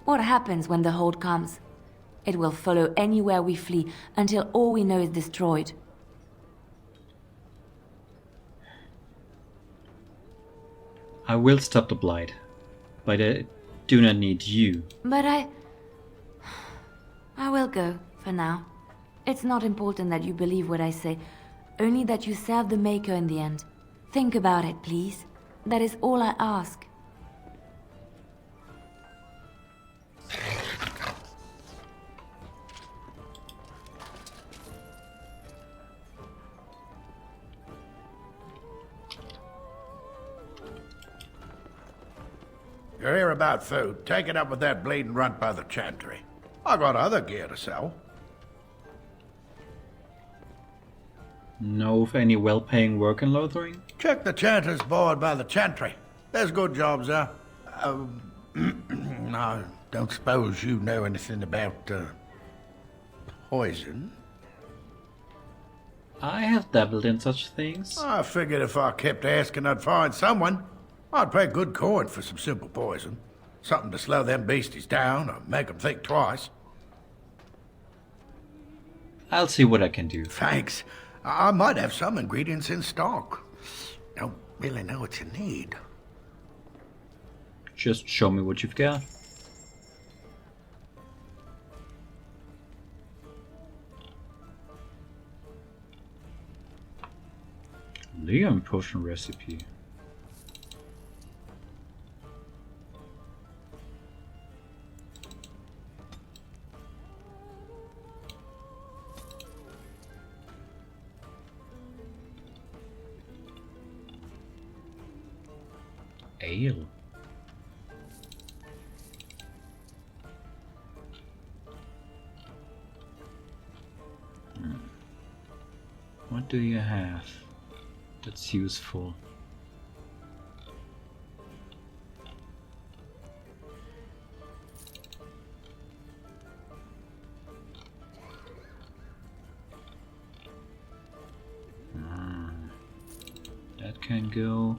What happens when the Hold comes? It will follow anywhere we flee until all we know is destroyed. I will stop the Blight, but I do not need you. But I will go, for now. It's not important that you believe what I say, only that you serve the Maker in the end. Think about it, please. That is all I ask. You're here about food. Take it up with that bleeding runt by the Chantry. I got other gear to sell. Know of any well-paying work in Lothering? Check the Chanter's board by the Chantry. There's good jobs there. I don't suppose you know anything about, poison? I have dabbled in such things. I figured if I kept asking, I'd find someone. I'd pay good coin for some simple poison. Something to slow them beasties down or make them think twice. I'll see what I can do. Thanks. I might have some ingredients in stock. Don't really know what you need. Just show me what you've got. Liam potion recipe. Ale. What do you have that's useful? That can go.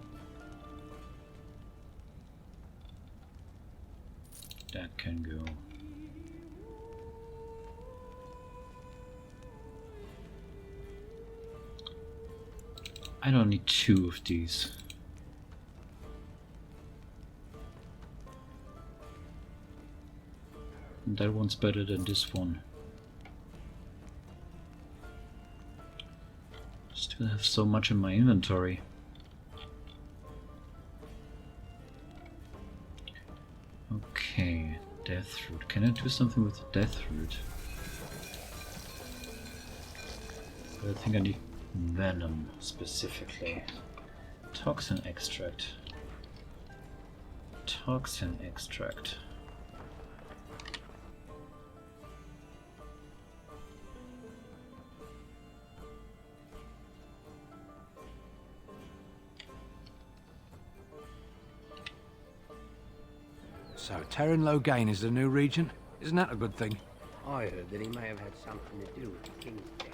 I don't need 2 of these. And that one's better than this one. Still have so much in my inventory. Okay, death root. Can I do something with the death root? I think I need venom specifically. Toxin extract. Toxin extract. So, Terran Logain is the new regent? Isn't that a good thing? I heard that he may have had something to do with the king's death.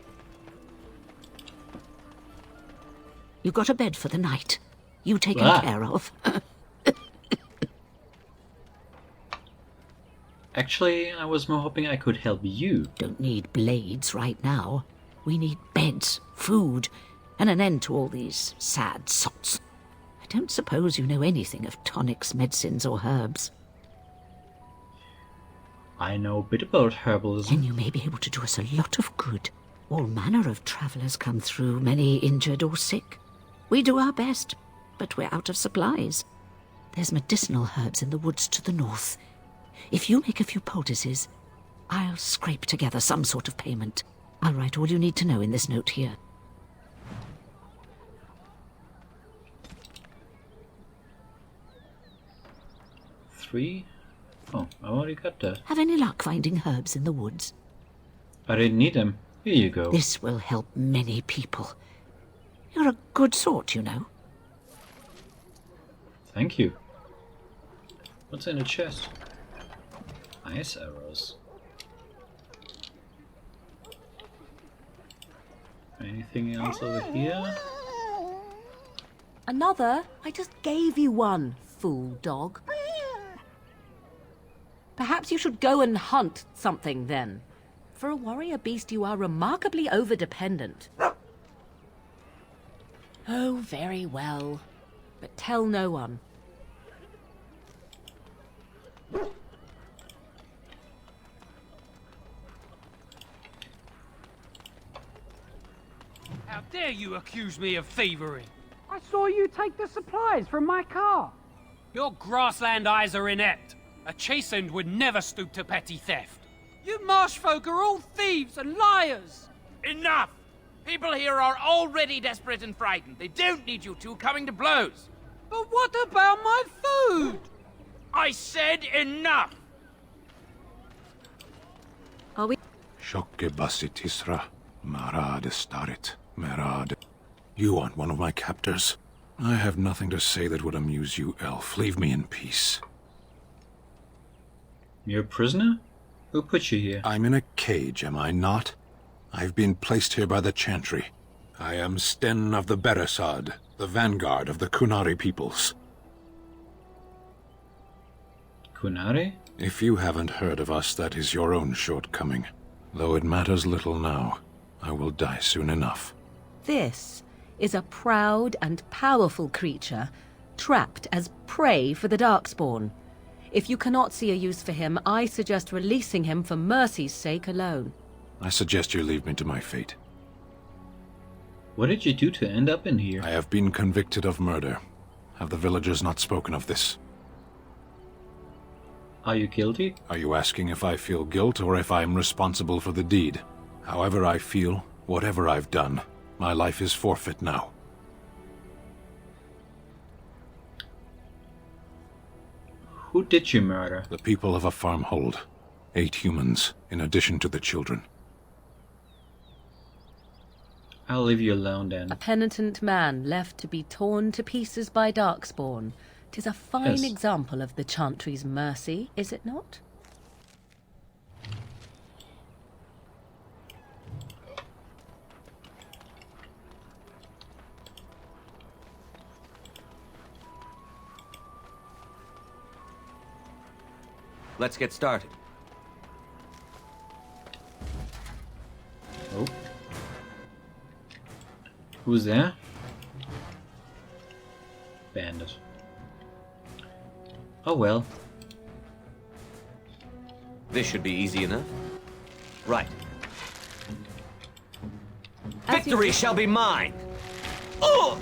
You got a bed for the night. You taken care of. Actually, I was more hoping I could help you. Don't need blades right now. We need beds, food, and an end to all these sad sots. I don't suppose you know anything of tonics, medicines, or herbs. I know a bit about herbalism. Then you may be able to do us a lot of good. All manner of travellers come through, many injured or sick. We do our best, but we're out of supplies. There's medicinal herbs in the woods to the north. If you make a few poultices, I'll scrape together some sort of payment. I'll write all you need to know in this note here. Three? Oh, I already got that. Have any luck finding herbs in the woods? I didn't need them. Here you go. This will help many people. You're a good sort, you know. Thank you. What's in the chest? Ice arrows. Anything else over here? Another? I just gave you one, fool dog. Perhaps you should go and hunt something then. For a warrior beast, you are remarkably over-dependent. Oh, very well. But tell no one. How dare you accuse me of thievery? I saw you take the supplies from my car. Your grassland eyes are inept. A chastened would never stoop to petty theft. You marsh folk are all thieves and liars. Enough! People here are already desperate and frightened. They don't need you two coming to blows. But what about my food? I said enough! Are we... Shokke basitisra, marad starit, merad. You aren't one of my captors. I have nothing to say that would amuse you, elf. Leave me in peace. You're a prisoner? Who put you here? I'm in a cage, am I not? I've been placed here by the Chantry. I am Sten of the Beresad, the vanguard of the Kunari peoples. Kunari? If you haven't heard of us, that is your own shortcoming. Though it matters little now. I will die soon enough. This is a proud and powerful creature, trapped as prey for the Darkspawn. If you cannot see a use for him, I suggest releasing him for mercy's sake alone. I suggest you leave me to my fate. What did you do to end up in here? I have been convicted of murder. Have the villagers not spoken of this? Are you guilty? Are you asking if I feel guilt or if I am responsible for the deed? However I feel, whatever I've done, my life is forfeit now. Who did you murder? The people of a farmhold. 8 humans, in addition to the children. I'll leave you alone then. A penitent man left to be torn to pieces by Darkspawn. 'Tis a fine example of the Chantry's mercy, is it not? Let's get started. Oh. Who's there? bandit. Oh well. This should be easy enough. Right. As Victory you- shall be mine! Oh!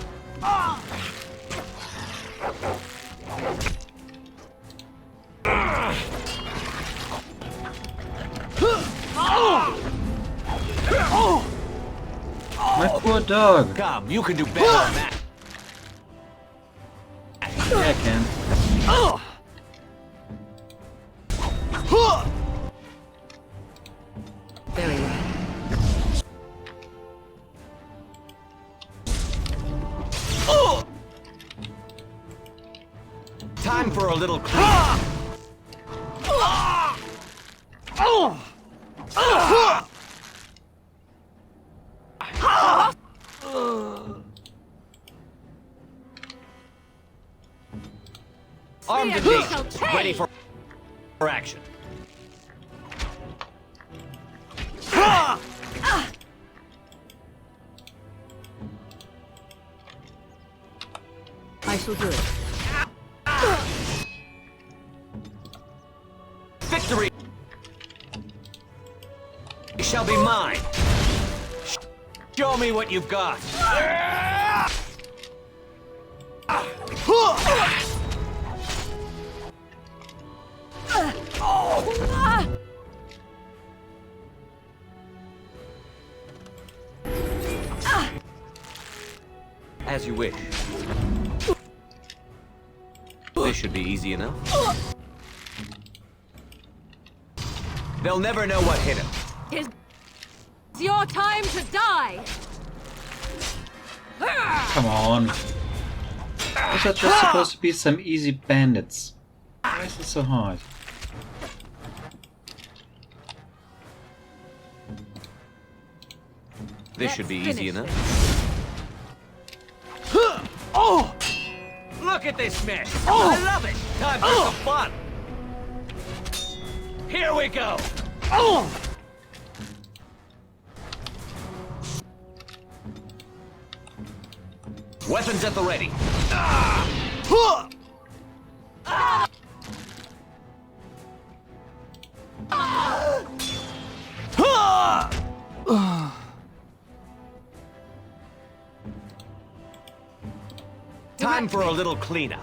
My poor dog. Come, you can do better than that. Yeah, I can. Very well. Time for a little clean. Armed and dangerous, ready for action. I shall do it. Victory shall be mine. Show me what you've got. As you wish. This should be easy enough. They'll never know what hit him. It's your time to die! Come on. Those are just supposed to be some easy bandits. Why is it so hard? This should be easy enough. Oh! Look at this mess! Oh! I love it! Time for some fun! Here we go! Oh! Weapons at the ready. Time for a little cleanup.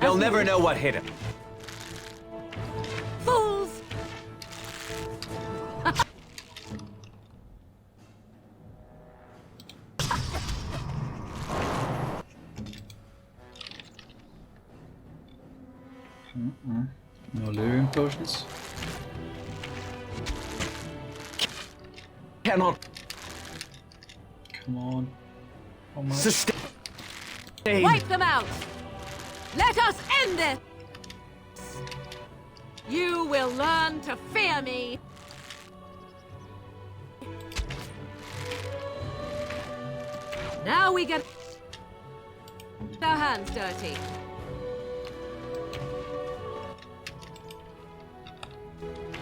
They'll never know what hit him. Fools! No lyrium potions. Cannot. Come on. How much? Sustain. Wipe them out! Let us end this! You will learn to fear me! Now we get our hands dirty.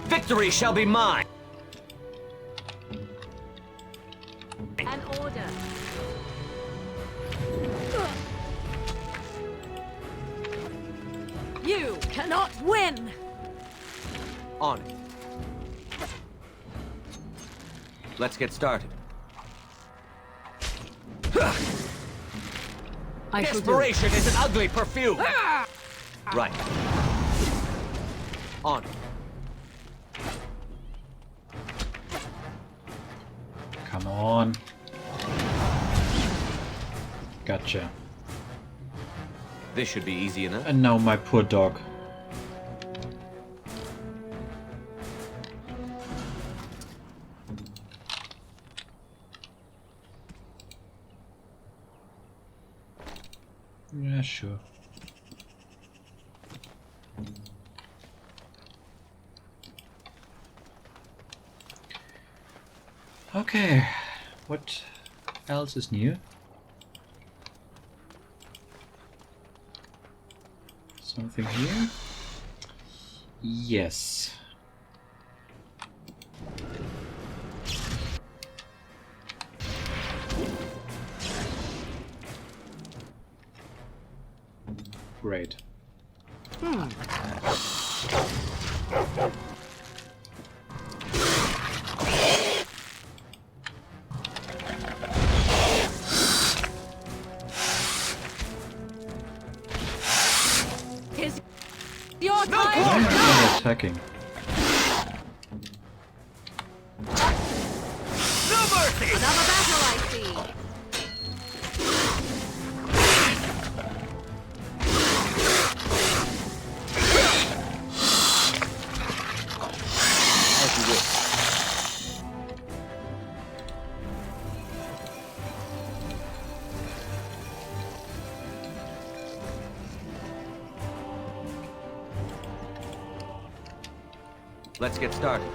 Victory shall be mine. An order. You cannot win! On it. Let's get started. I shall do it. Desperation is an ugly perfume. Right. On it. Come on. Gotcha. This should be easy enough. And now my poor dog. Yeah, sure. Okay, what else is new? Something here? Yes. Great. Here's your time. Why am I attacking? No mercy! Another battle, I see. As you wish. Let's get started.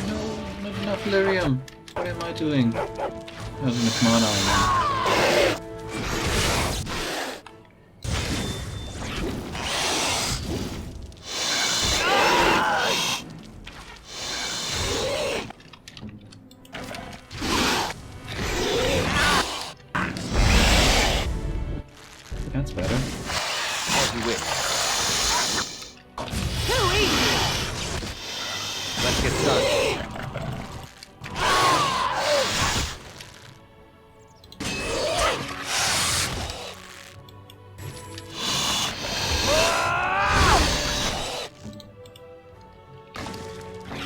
No, not enough lyrium. What am I doing? Not enough mana, I mean. That's better. As you wish. Too easy. Let's get started.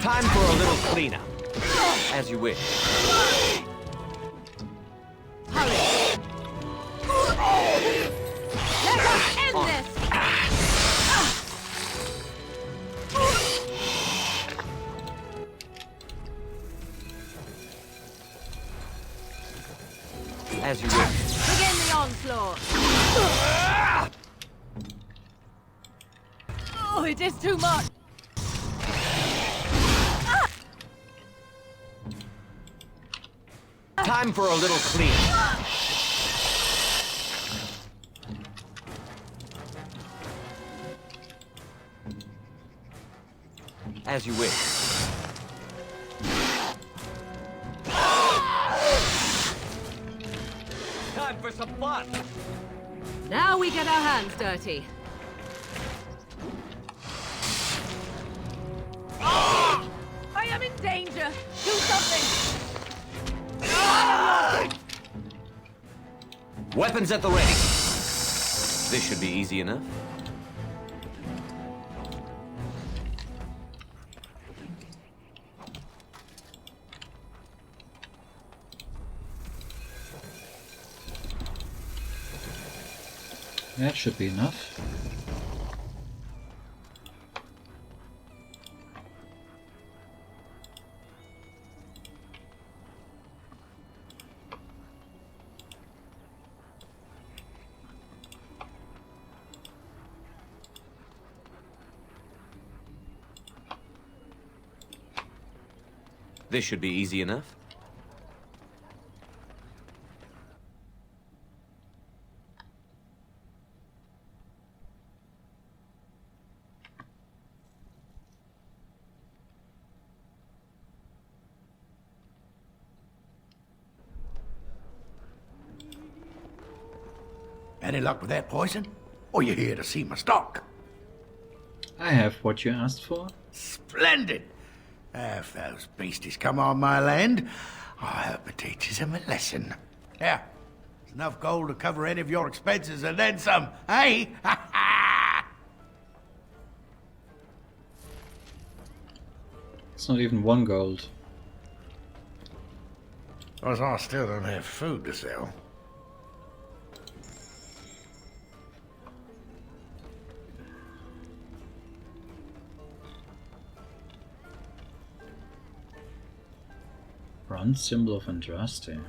Time for a little cleanup. As you wish. Hurry. Let us end this. As you wish. Begin the onslaught. Oh, it is too much. Time for a little cleanup. As you wish. Time for some fun. Now we get our hands dirty. I am in danger. Do something. Weapons at the ready. This should be easy enough. That should be enough. This should be easy enough. Any luck with that poison? Or you here to see my stock? I have what you asked for. Splendid! If those beasties come on my land, I hope it teaches them a lesson. Yeah, there's enough gold to cover any of your expenses and then some, eh? It's not even 1 gold. Because I still don't have food to sell. Bronze symbol of Andraste.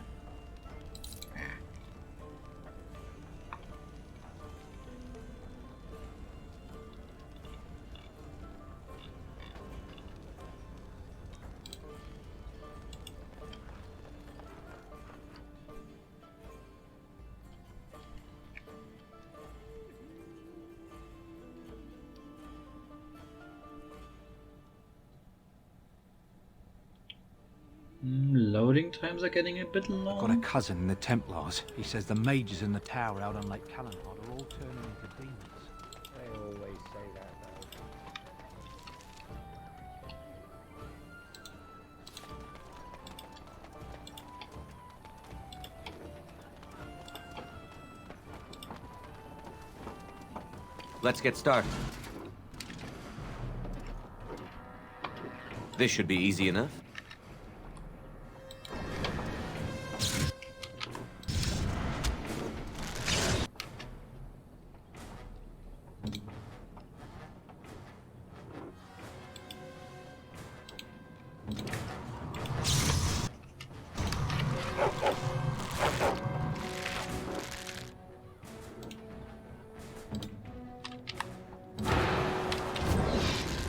times are getting a bit long. I've got a cousin in the Templars. He says the mages in the tower out on Lake Callanhard are all turning into demons. They always say that, though. Let's get started. This should be easy enough.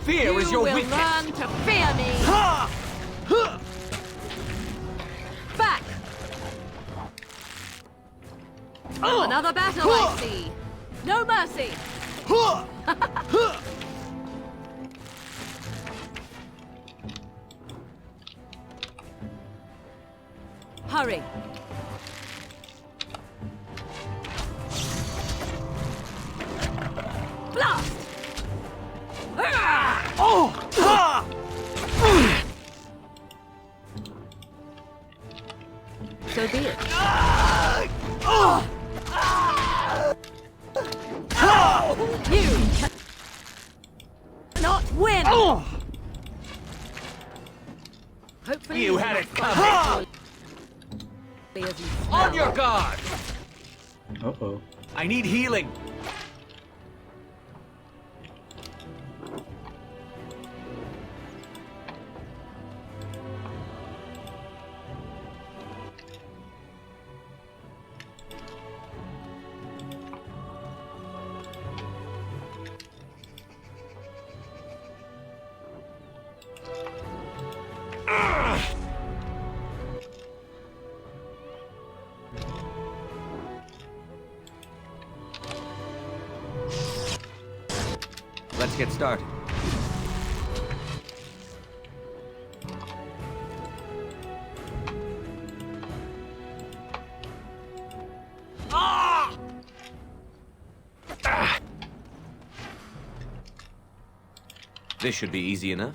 Fear is your weakness. You will learn to fear me. Back. Another battle, I see. No mercy. Hurry. Blast. So be it. You cannot win. Hopefully You had it coming. On your guard. Uh-oh. I need healing. Let's get started. This should be easy enough.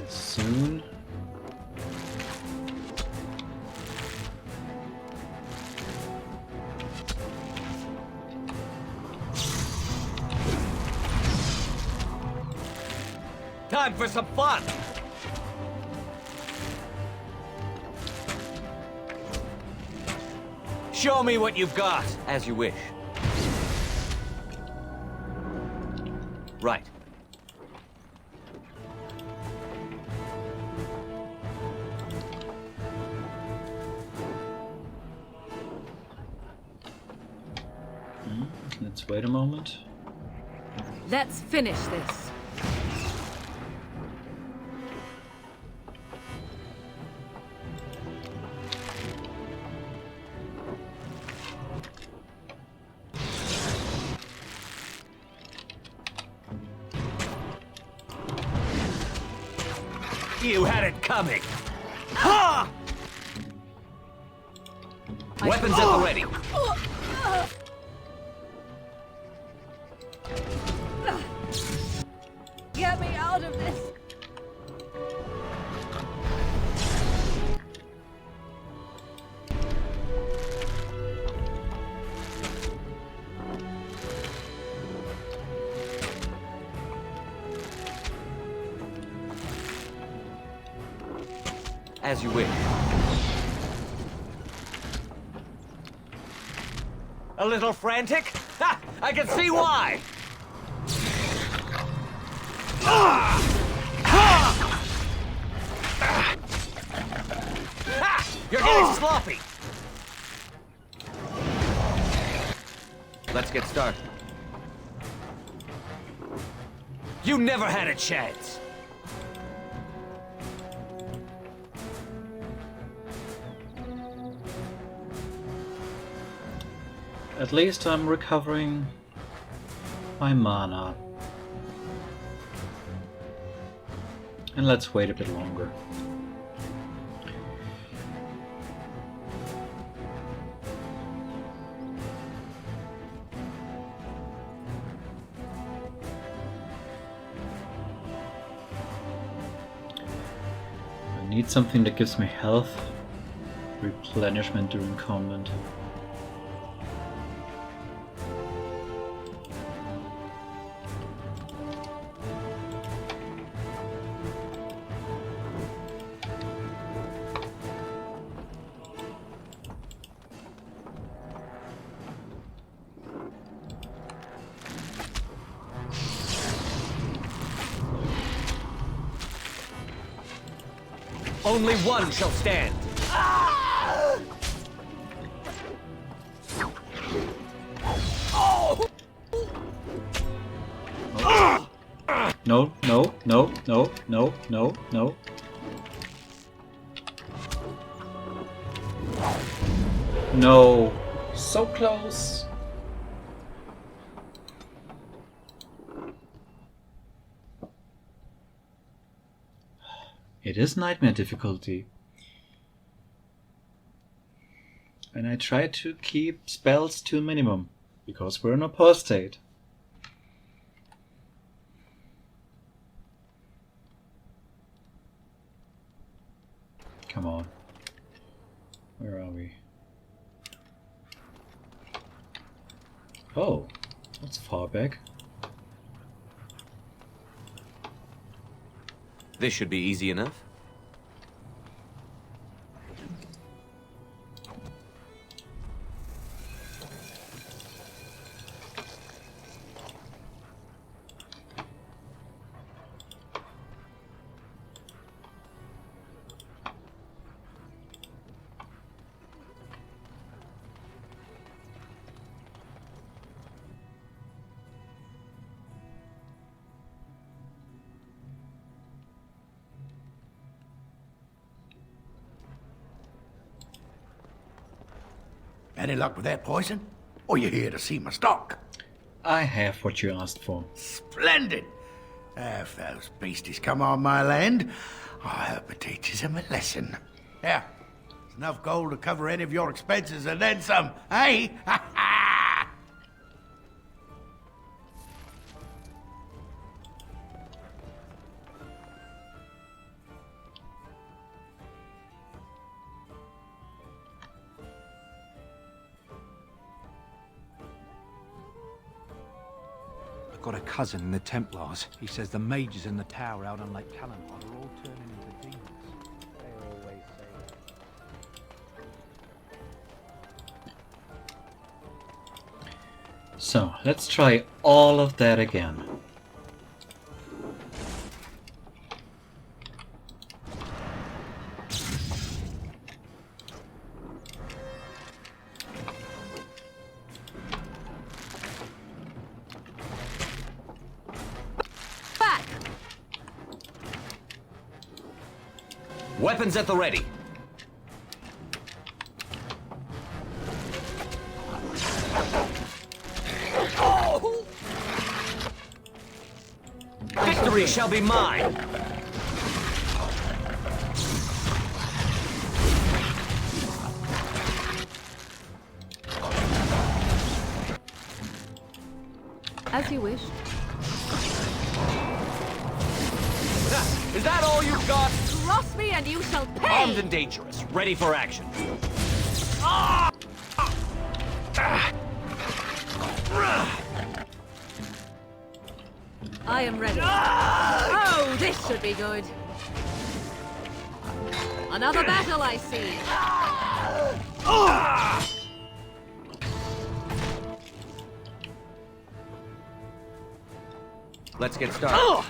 Soon. Time for some fun. Show me what you've got. As you wish. Right. Let's wait a moment. Let's finish this. You had it coming. Weapons at the ready. Get me out of this. As you wish. A little frantic? Ha! I can see why! You're getting sloppy! Let's get started. You never had a chance! At least I'm recovering my mana. And let's wait a bit longer. I need something that gives me health replenishment during combat. Only one shall stand. No, no, no, no, no, no, no. No. So close. It is nightmare difficulty. And I try to keep spells to a minimum, because we're in a pause state. Come on. Where are we? Oh, that's far back. This should be easy enough. Any luck with that poison? Or you here to see my stock? I have what you asked for. Splendid! If those beasties come on my land, I hope it teaches them a lesson. Yeah, there's enough gold to cover any of your expenses and then some, eh? Got a cousin in the Templars. He says the mages in the tower out on Lake Calenhard are all turning into demons. They always say that. So, let's try all of that again. Weapons at the ready. Victory shall be mine. As you wish. Is that all you've got? Cross me and you shall pay! Armed and dangerous. Ready for action. I am ready. Oh, this should be good. Another battle, I see. Let's get started.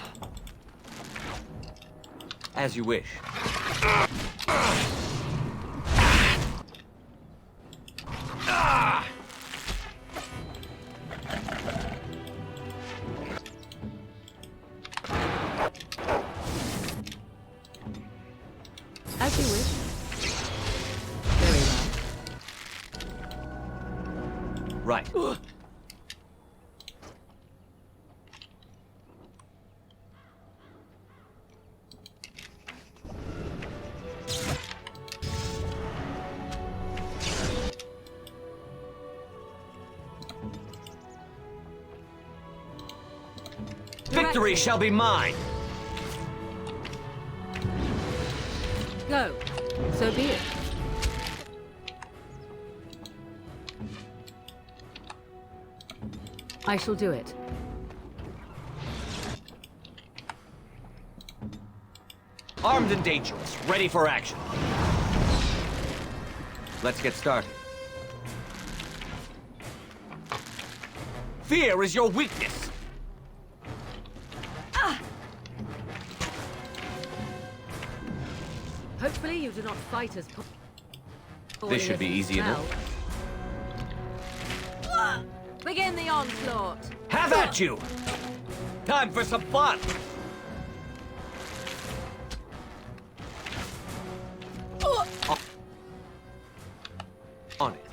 As you wish. As you wish. Very well. Right. Victory shall be mine! Go. So be it. I shall do it. Armed and dangerous, ready for action. Let's get started. Fear is your weakness. Hopefully you do not fight as... This should be easy enough. Begin the onslaught. Have at you! Time for some fun! On it.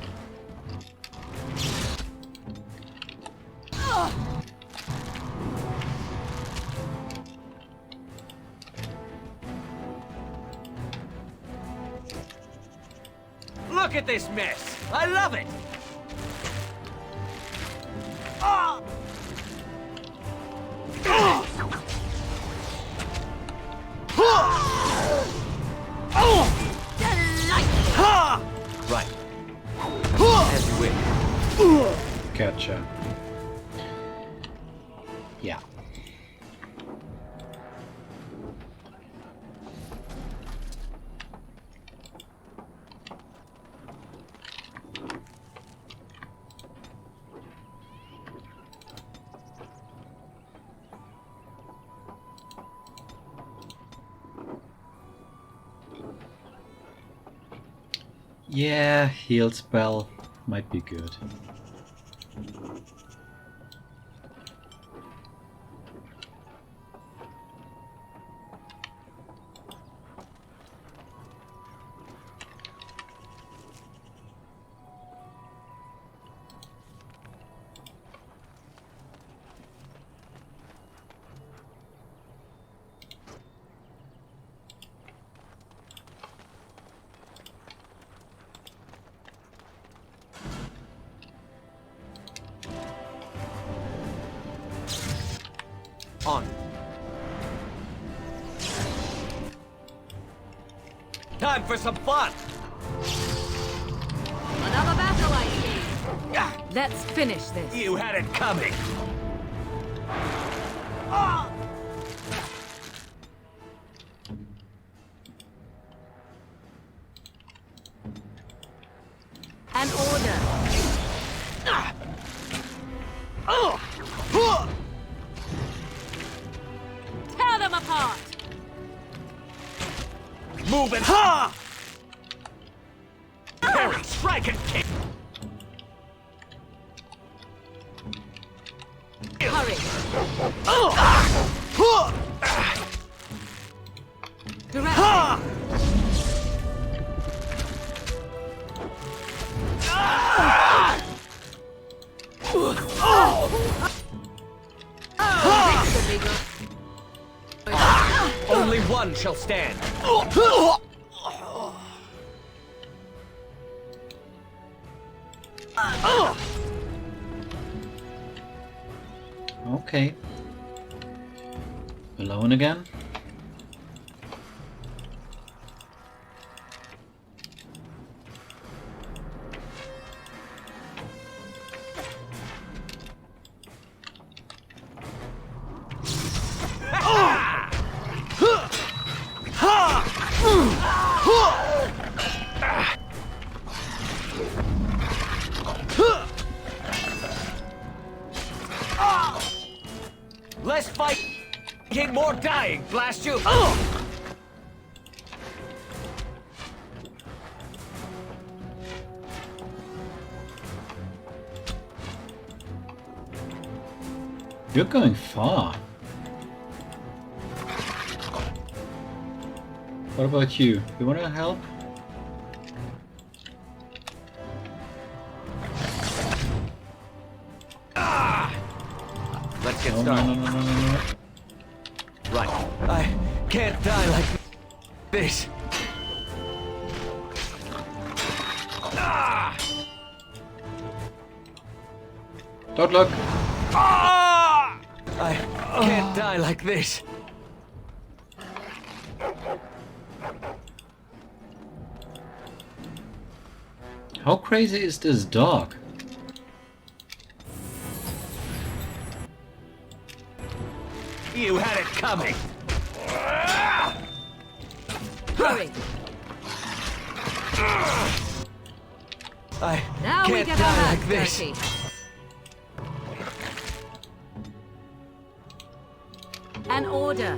Look at this mess! I love it! Right. As you wish. Gotcha. Yeah. Yeah, heal spell might be good. On. Time for some fun! Another battle, I see. Let's finish this. You had it coming! An order. Tear them apart. Move it! Ha! Parry, strike, and kick! Hurry. Direct. Only one shall stand. Okay. Alone again? Less fighting, more dying, blast you! You're going far. What about you? You wanna help? Let's get No, started. no. Right. I can't die like this. Don't look. I can't die like this. How crazy is this dog? You had it coming. Hurry! I Now we can't get our die hands like this. dirty. An order.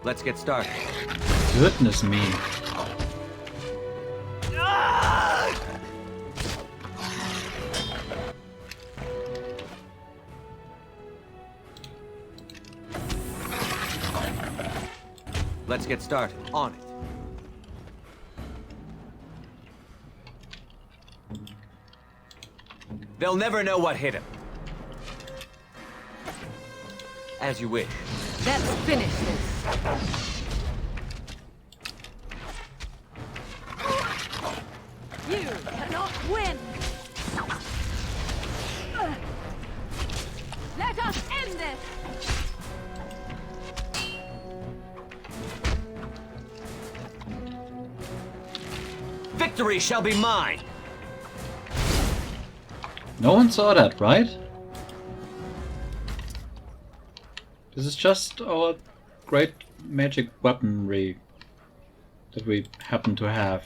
Let's get started. Goodness me. Let's get started. On it. They'll never know what hit him. As you wish. Let's finish this. You cannot win! Let us end this! Victory shall be mine! No one saw that, right? This is just our great magic weaponry that we happen to have.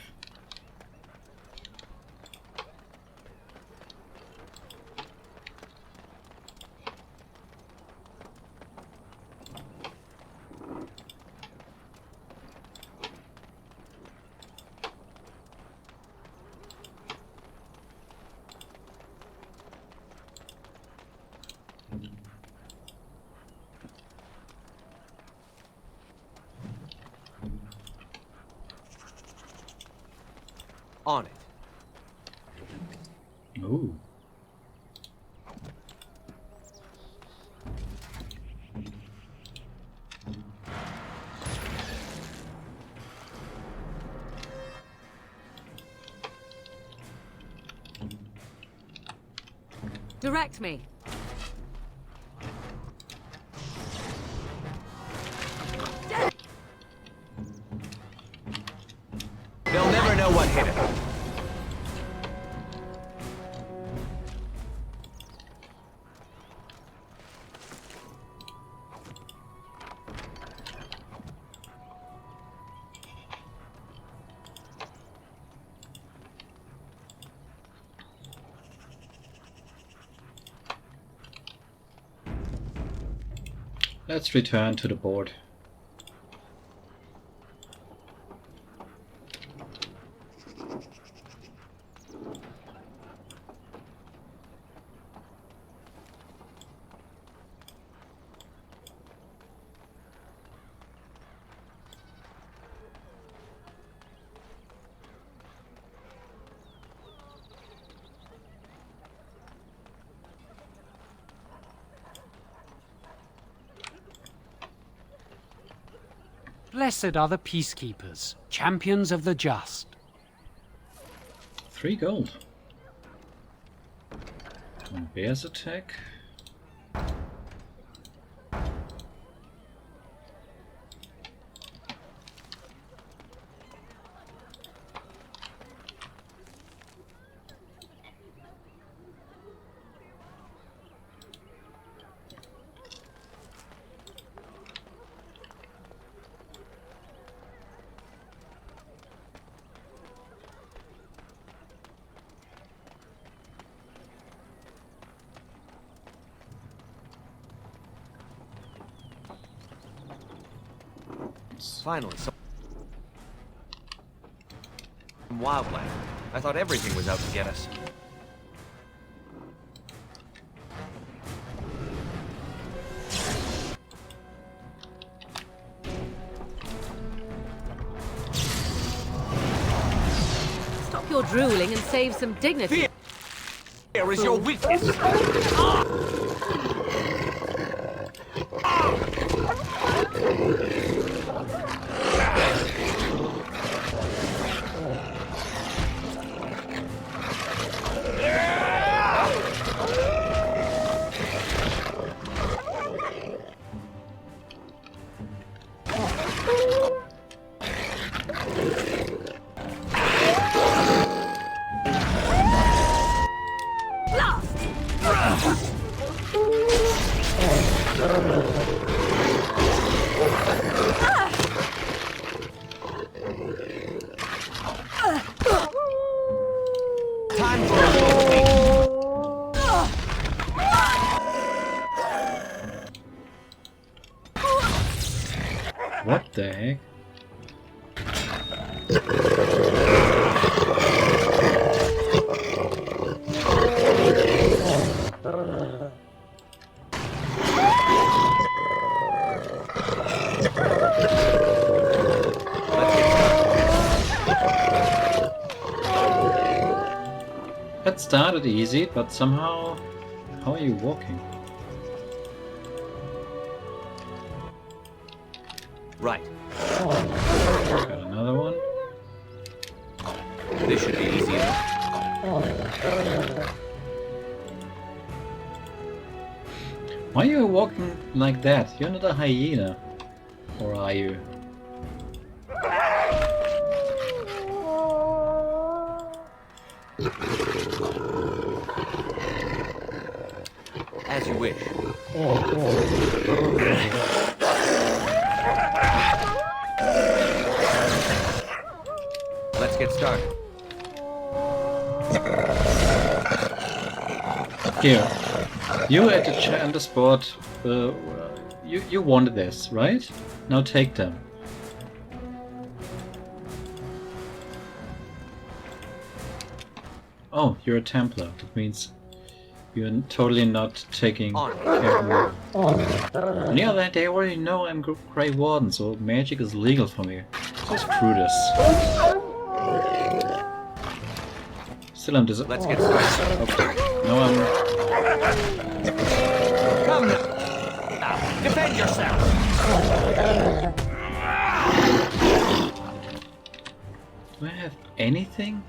On it. Ooh. Direct me. They'll never know what hit him. Let's return to the board. Blessed are the peacekeepers, champions of the just. 3 gold. One bear's attack. Finally, some wildlife. I thought everything was out to get us. drooling and save some dignity. Here is your weakness. What the heck? That started easy, but somehow... How are you walking? Right. Got another one. This should be easy enough. Why are you walking like that? You're not a hyena. Or are you? As you wish. Let's get started. Here. You at the spot. You wanted this, right? Now take them. Oh, you're a Templar. That means you're totally not taking care of me. On the other hand, they already know I'm Grey Warden, so magic is legal for me. So screw this. Still I'm Let's get started. Okay. Now I'm... Come now. Defend yourself. Do I have anything?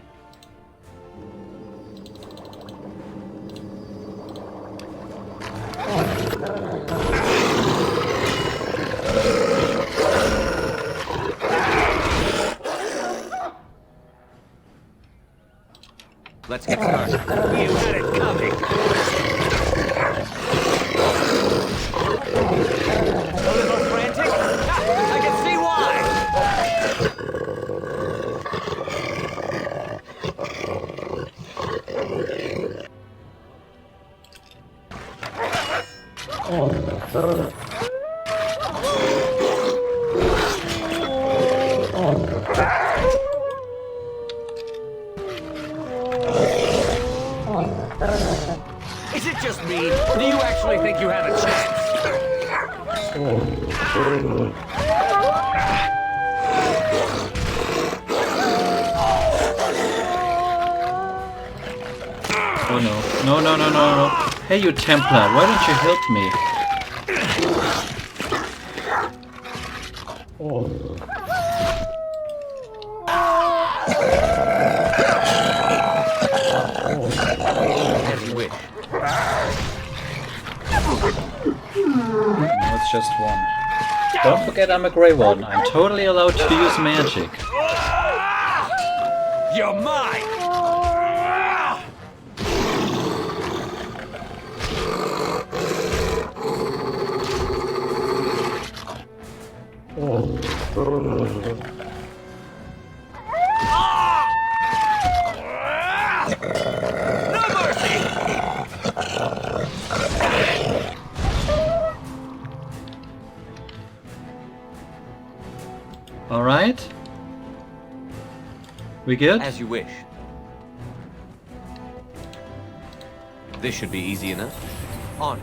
Let's get started. You had it coming. A little frantic? I can see why. Is it just me? Or do you actually think you have a chance? Oh no. No, no, no, no, no. Hey, you Templar, why don't you help me? As you wish. No, it's just one. Don't forget I'm a Grey Warden. I'm totally allowed to use magic. You're mine! No mercy! Alright? We good? As you wish. This should be easy enough. On.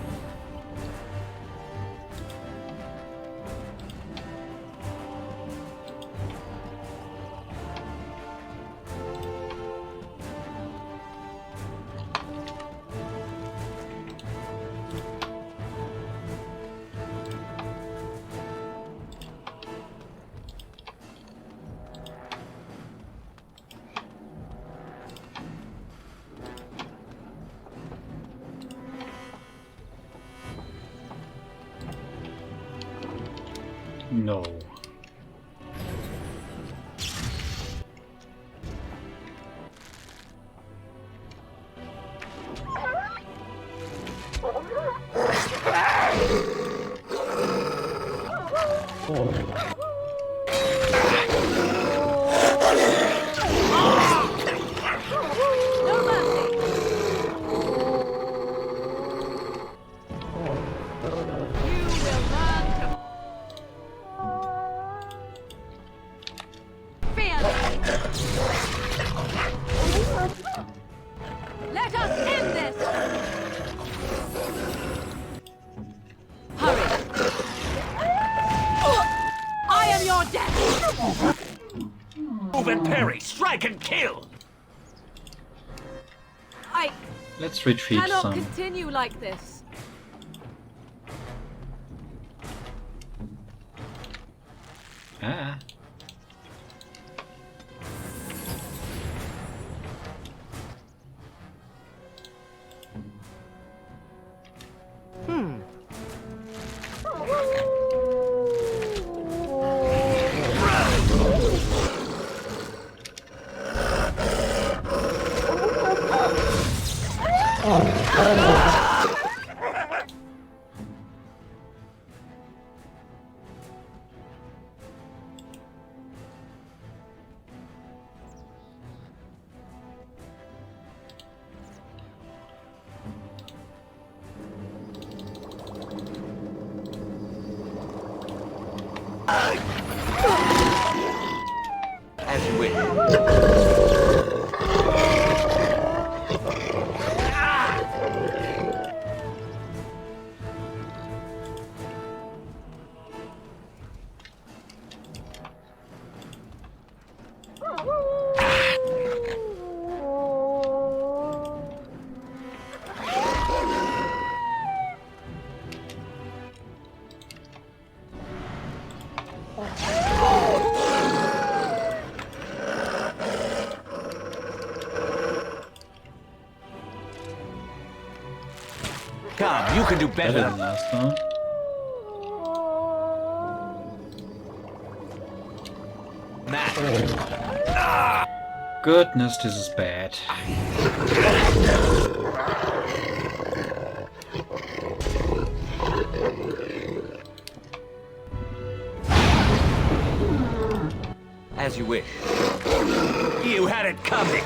No. Let us end this! Hurry! I am your death! Move and parry, strike and kill! I Let's retreat cannot some. continue like this. Ah. As you wish. Come, you can do better Better than than last time. that. Goodness, this is bad. As you wish. You had it coming.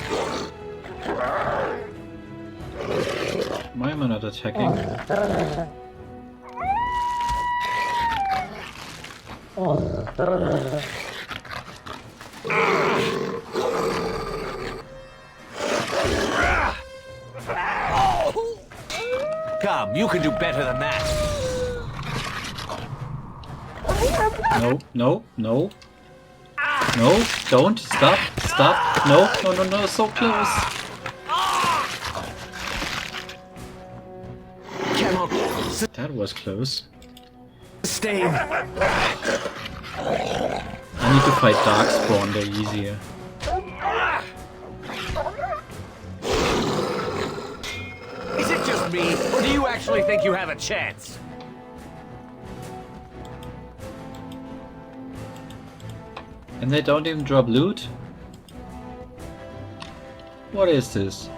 Why am I not attacking? Come, you can do better than that. No, no, no. No, don't. Stop, stop. No, no, no, no, so close. That was close. Stain. I need to fight Darkspawn, they're easier. Is it just me, or do you actually think you have a chance? And they don't even drop loot? What is this?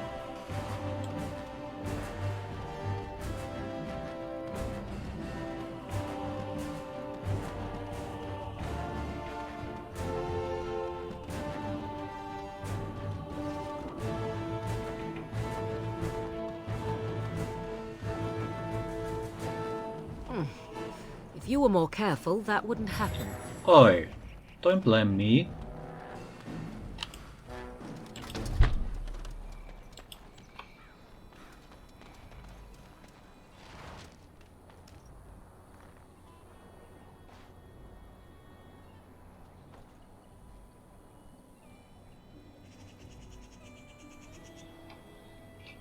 If you were more careful, that wouldn't happen. Oi, don't blame me.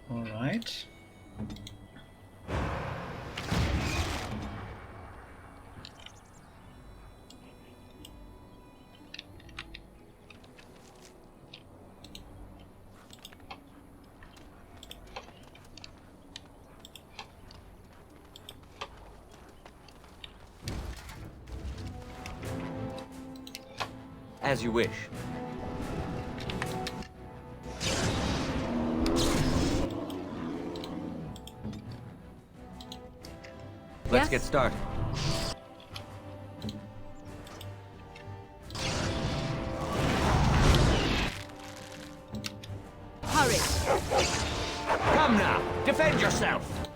All right. As you wish. Let's get started. Hurry! Come now, defend yourself!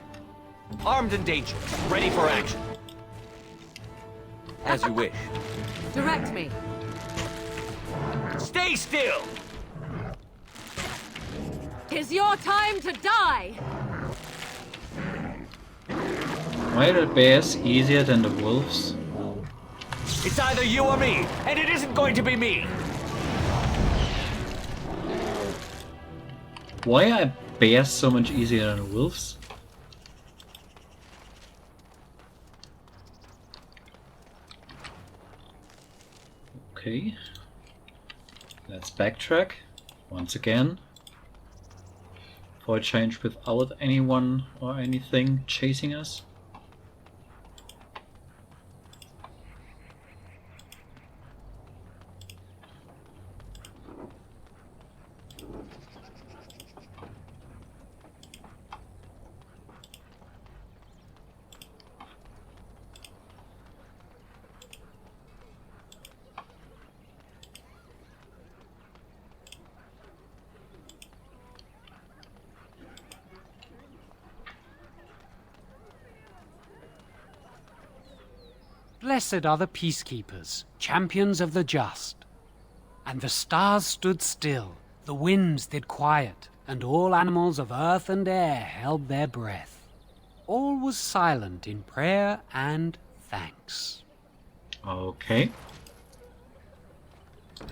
Armed and dangerous, ready for action. As you wish. Direct me. Stay still! 'Tis your time to die! Why are the bears easier than the wolves? It's either you or me, and it isn't going to be me! Why are bears so much easier than the wolves? Okay. Let's backtrack once again. For a change without anyone or anything chasing us. Blessed are the peacekeepers, champions of the just. And the stars stood still, the winds did quiet, and all animals of earth and air held their breath. All was silent in prayer and thanks. Okay.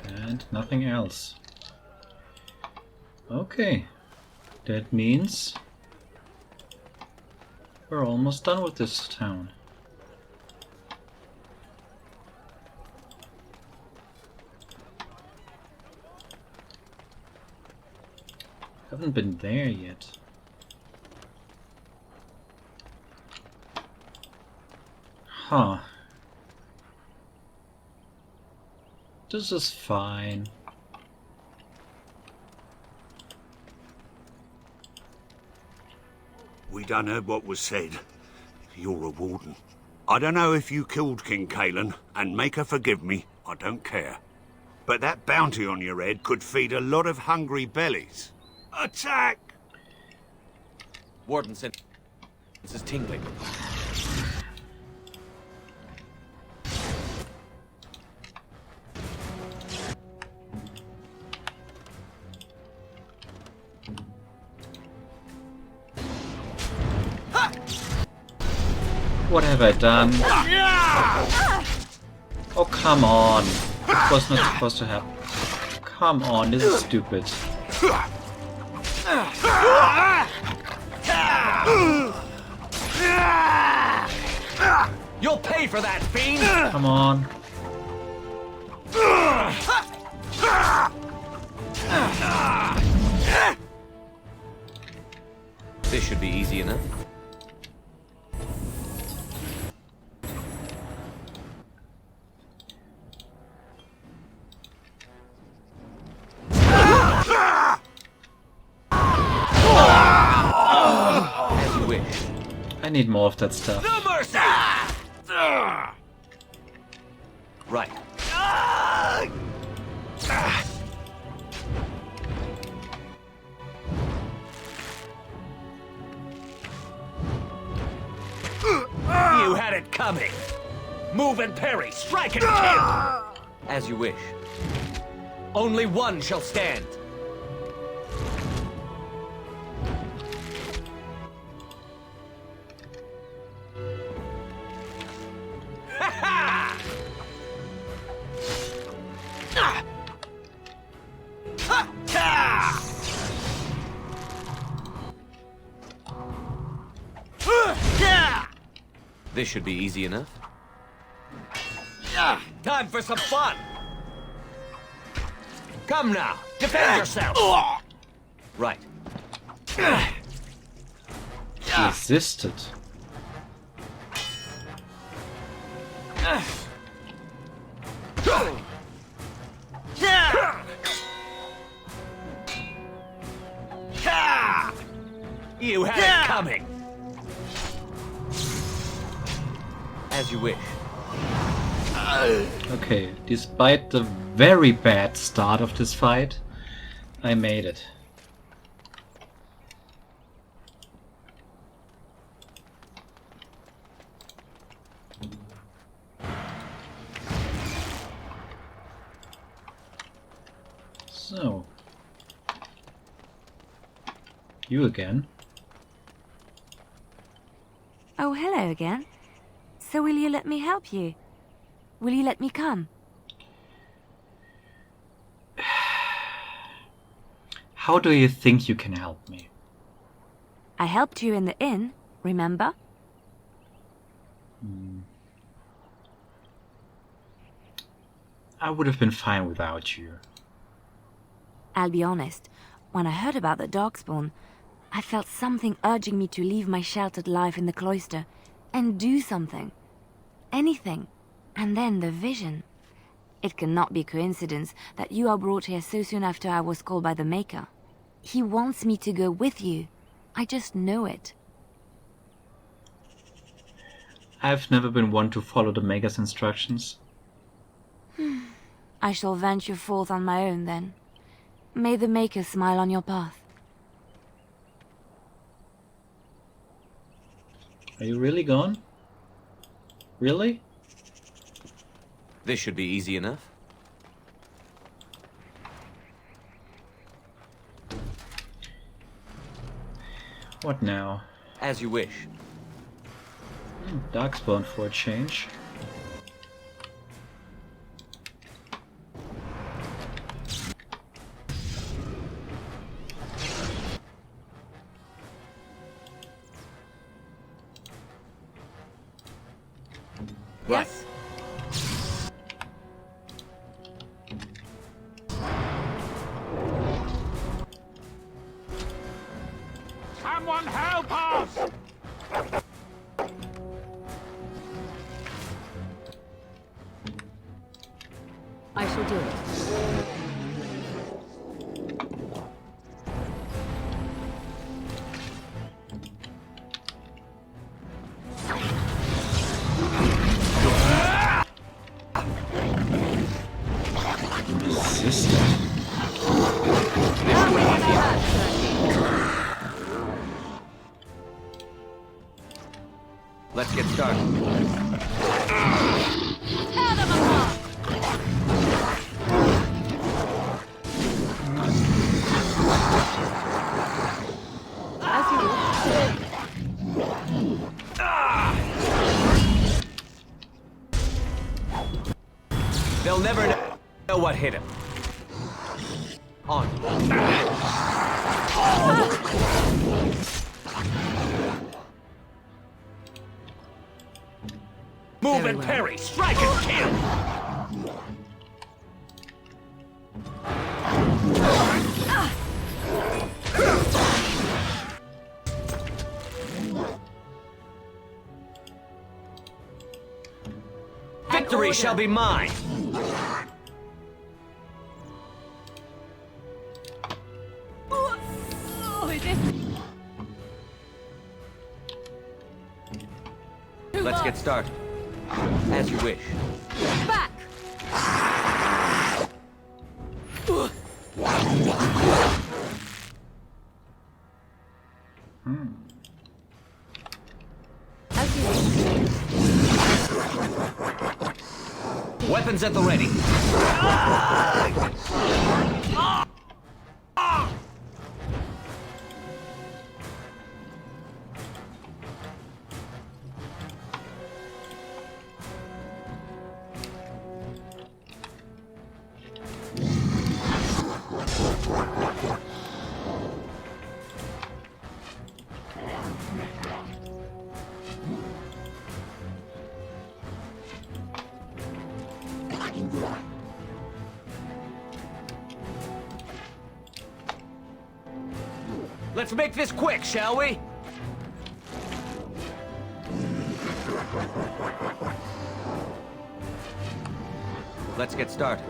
And nothing else. Okay. That means we're almost done with this town. Haven't been there yet. Huh. This is fine. We done heard what was said. You're a warden. I don't know if you killed King Caelan, and make her forgive me, I don't care. But that bounty on your head could feed a lot of hungry bellies. Attack! Warden sent. This is tingling. What have I done? Oh, come on. This was not supposed to happen. Come on, this is stupid. You'll pay for that, fiend! Come on. This should be easy enough. As you wish. I need more of that stuff. No mercy! Right. You had it coming. Move and parry, strike and kill. As you wish. Only one shall stand. This should be easy enough. Time for some fun! Come now, defend yourself! Right. Resisted. coming! As you wish. Okay, despite the very bad start of this fight, I made it. So, you again. Oh, hello again. So will you let me help you? Will you let me come? How do you think you can help me? I helped you in the inn, remember? I would have been fine without you. I'll be honest, when I heard about the Darkspawn, I felt something urging me to leave my sheltered life in the cloister and do something. Anything. And then the vision. It cannot be coincidence that you are brought here so soon after I was called by the Maker. He wants me to go with you. I just know it. I've never been one to follow the Maker's instructions. I shall venture forth on my own then. May the Maker smile on your path. Are you really gone? Really? This should be easy enough. What now? As you wish. Darkspawn for a change. Yes? Someone help us! I shall do it. Let's get started. Tear them apart! As you They'll never know what hit him. On. Move and parry, strike and kill! Victory shall be mine! Let's get started. As you wish. Back! Weapons at the ready. Let's make this quick, shall we? Let's get started.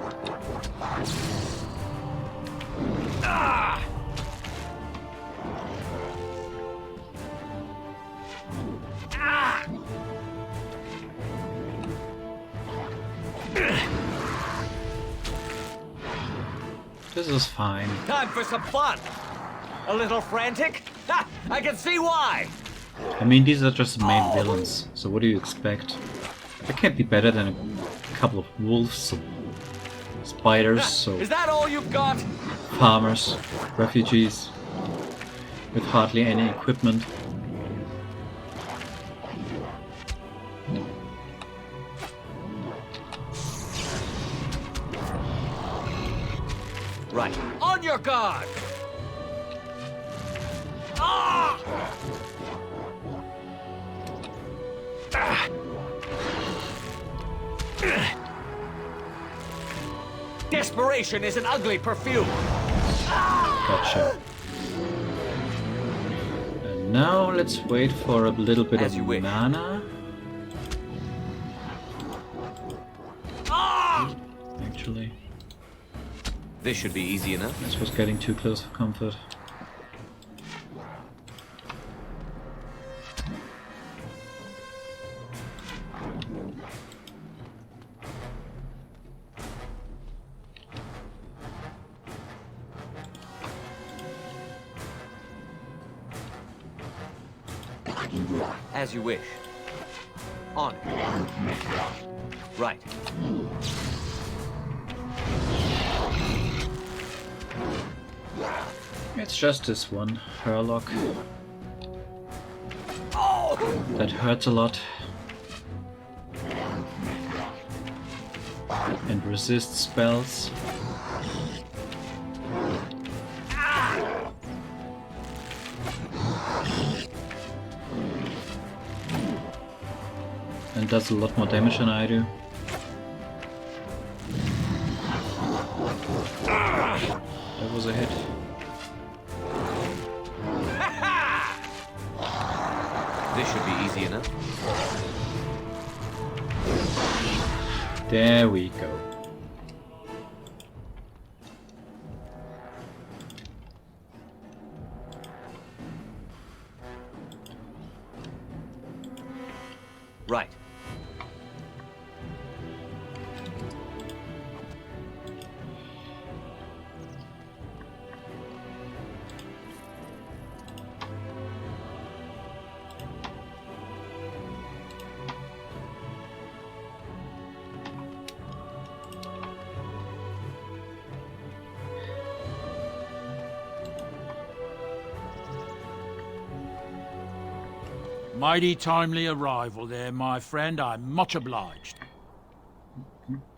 This is fine. Time for some fun. A little frantic? Ha! I can see why. I mean, these are just the main villains, so what do you expect? They can't be better than a couple of wolves, or spiders, so Is that all you've got? farmers, refugees, with hardly any equipment. Right. On your guard! Ah! Desperation is an ugly perfume. Gotcha. And now let's wait for a little bit of mana. Actually, this should be easy enough. This was getting too close for comfort. As you wish. On it. Right. It's just this one, Herlock. That hurts a lot. And resists spells. And does a lot more damage than I do. That was a hit. This should be easy enough. There we go. Right. Mighty timely arrival there, my friend. I'm much obliged.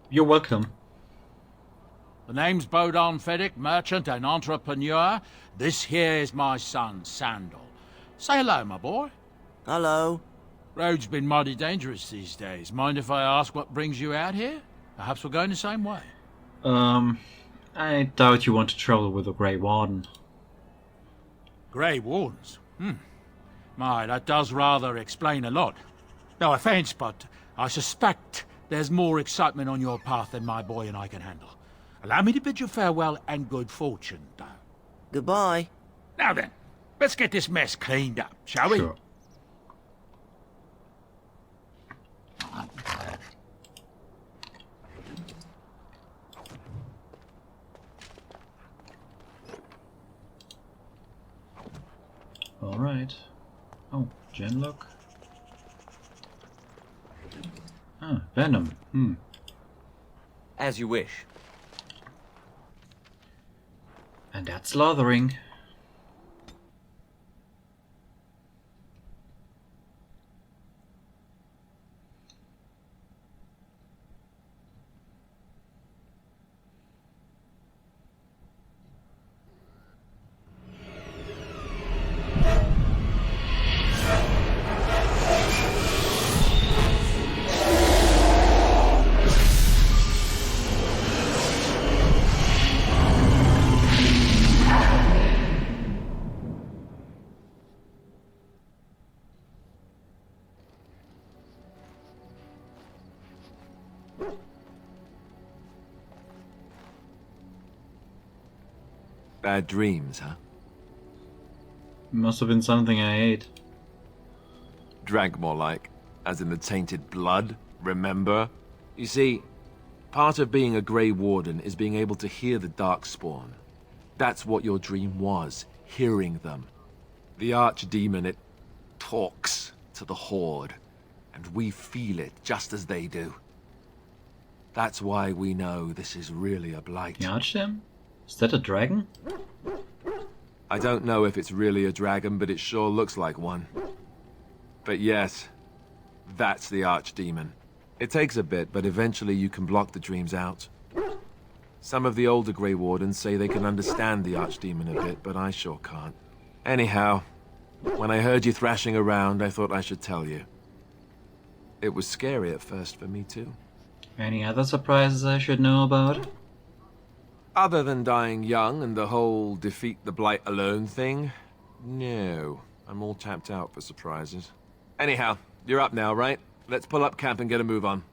You're welcome. The name's Bodon Feddick, merchant and entrepreneur. This here is my son, Sandal. Say hello, my boy. Hello. Road's been mighty dangerous these days. Mind if I ask what brings you out here? Perhaps we're going the same way. I doubt you want to travel with a Grey Warden. Grey Wardens? My, that does rather explain a lot. No offense, but I suspect there's more excitement on your path than my boy and I can handle. Allow me to bid you farewell and good fortune, though. Goodbye. Now then, let's get this mess cleaned up, shall we? Sure. All right. Oh, Genlock. Ah, Venom. As you wish. And that's Lothering. Bad dreams, huh? Must have been something I ate. Drank more like, as in the tainted blood, remember? You see, Part of being a Grey Warden is being able to hear the Darkspawn. That's what your dream was, hearing them. The Archdemon, it talks to the Horde, and we feel it just as they do. That's why we know this is really a blight. The Archdemon? Is that a dragon? I don't know if it's really a dragon, but it sure looks like one. But yes, that's the Archdemon. It takes a bit, but eventually you can block the dreams out. Some of the older Grey Wardens say they can understand the Archdemon a bit, but I sure can't. Anyhow, when I heard you thrashing around, I thought I should tell you. It was scary at first for me too. Any other surprises I should know about? Other than dying young and the whole defeat the Blight alone thing, no. I'm all tapped out for surprises. Anyhow, you're up now, right? Let's pull up camp and get a move on.